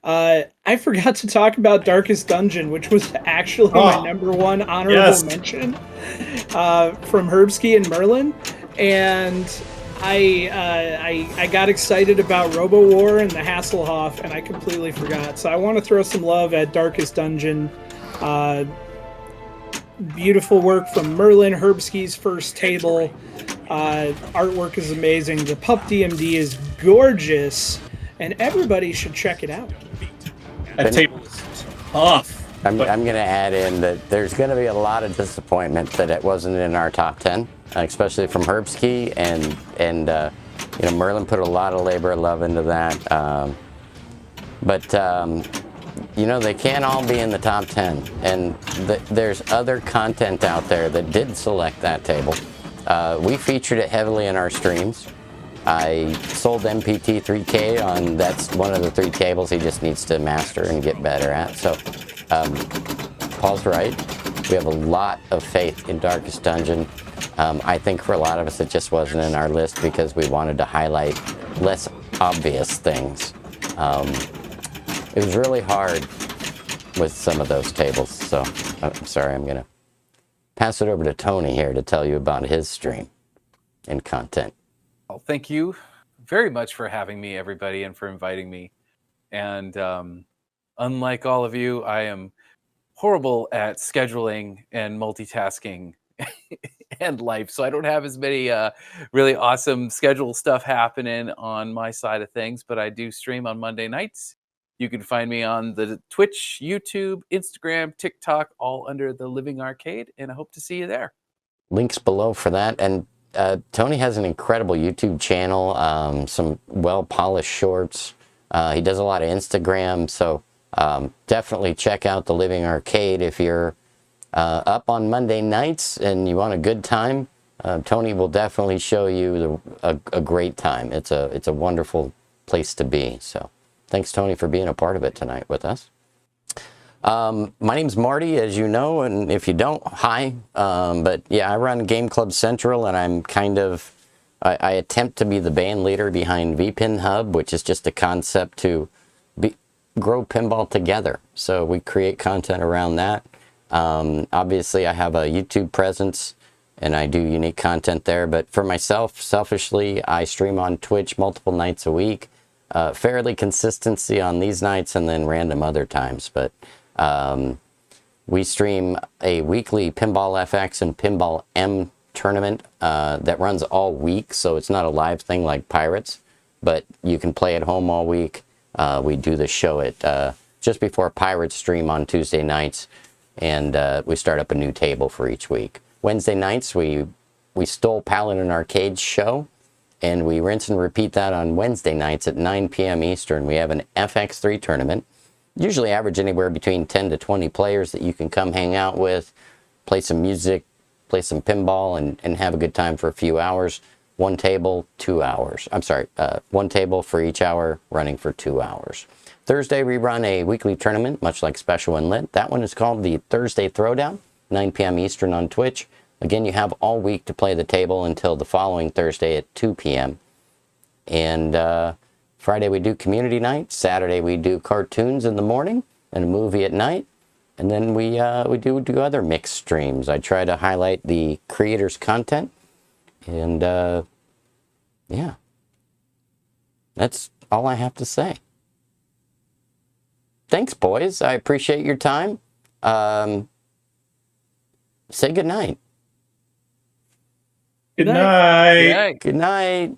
I forgot to talk about Darkest Dungeon, which was actually my number one honorable mention from Herbsky and Merlin, and I got excited about Robo War and the Hasselhoff, and I completely forgot. So I want to throw some love at Darkest Dungeon. Beautiful work from Merlin, Herbsky's first table. Artwork is amazing. The Pup DMD is gorgeous, and everybody should check it out. That table is tough. I'm going to add in that there's going to be a lot of disappointment that it wasn't in our top 10, especially from Herbsky, and you know, Merlin put a lot of labor and love into that. But you know, they can't all be in the top 10, and there's other content out there that did select that table. We featured it heavily in our streams. I sold MPT 3K on, that's one of the 3 tables he just needs to master and get better at. So Paul's right. We have a lot of faith in Darkest Dungeon. I think for a lot of us it just wasn't in our list because we wanted to highlight less obvious things. It was really hard with some of those tables, so I'm sorry, I'm going to pass it over to Tony here to tell you about his stream and content. Well, thank you very much for having me, everybody, and for inviting me. And unlike all of you, I am horrible at scheduling and multitasking and life, so I don't have as many really awesome schedule stuff happening on my side of things, but I do stream on Monday nights. You can find me on the Twitch, YouTube, Instagram, TikTok, all under the Living Arcade, and I hope to see you there. Links below for that. And Tony has an incredible YouTube channel, some well-polished shorts. He does a lot of Instagram, so definitely check out the Living Arcade if you're up on Monday nights and you want a good time. Tony will definitely show you a great time. It's a wonderful place to be. So thanks, Tony, for being a part of it tonight with us. My name's Marty, as you know, and if you don't, hi. But yeah, I run Game Club Central, and I'm kind of, I attempt to be the band leader behind VPinHub, which is just a concept to grow pinball together. So we create content around that. Obviously, I have a YouTube presence, and I do unique content there. But for myself, selfishly, I stream on Twitch multiple nights a week. Fairly consistency on these nights, and then random other times. But we stream a weekly Pinball FX and Pinball M tournament that runs all week, so it's not a live thing like Pirates, but you can play at home all week. We do the show at just before Pirates stream on Tuesday nights, and we start up a new table for each week. Wednesday nights, we stole Paladin Arcade's show, and we rinse and repeat that on Wednesday nights at 9 p.m. Eastern. We have an FX3 tournament. Usually average anywhere between 10 to 20 players that you can come hang out with, play some music, play some pinball, and have a good time for a few hours. One table, 2 hours. I'm sorry, one table for each hour, running for 2 hours. Thursday, we run a weekly tournament, much like Special and Lit. That one is called the Thursday Throwdown, 9 p.m. Eastern on Twitch. Again, you have all week to play the table until the following Thursday at 2 p.m. And Friday we do community night. Saturday we do cartoons in the morning and a movie at night. And then we do other mixed streams. I try to highlight the creators' content. And yeah, that's all I have to say. Thanks, boys. I appreciate your time. Say good night. Good night. Good night. Good night.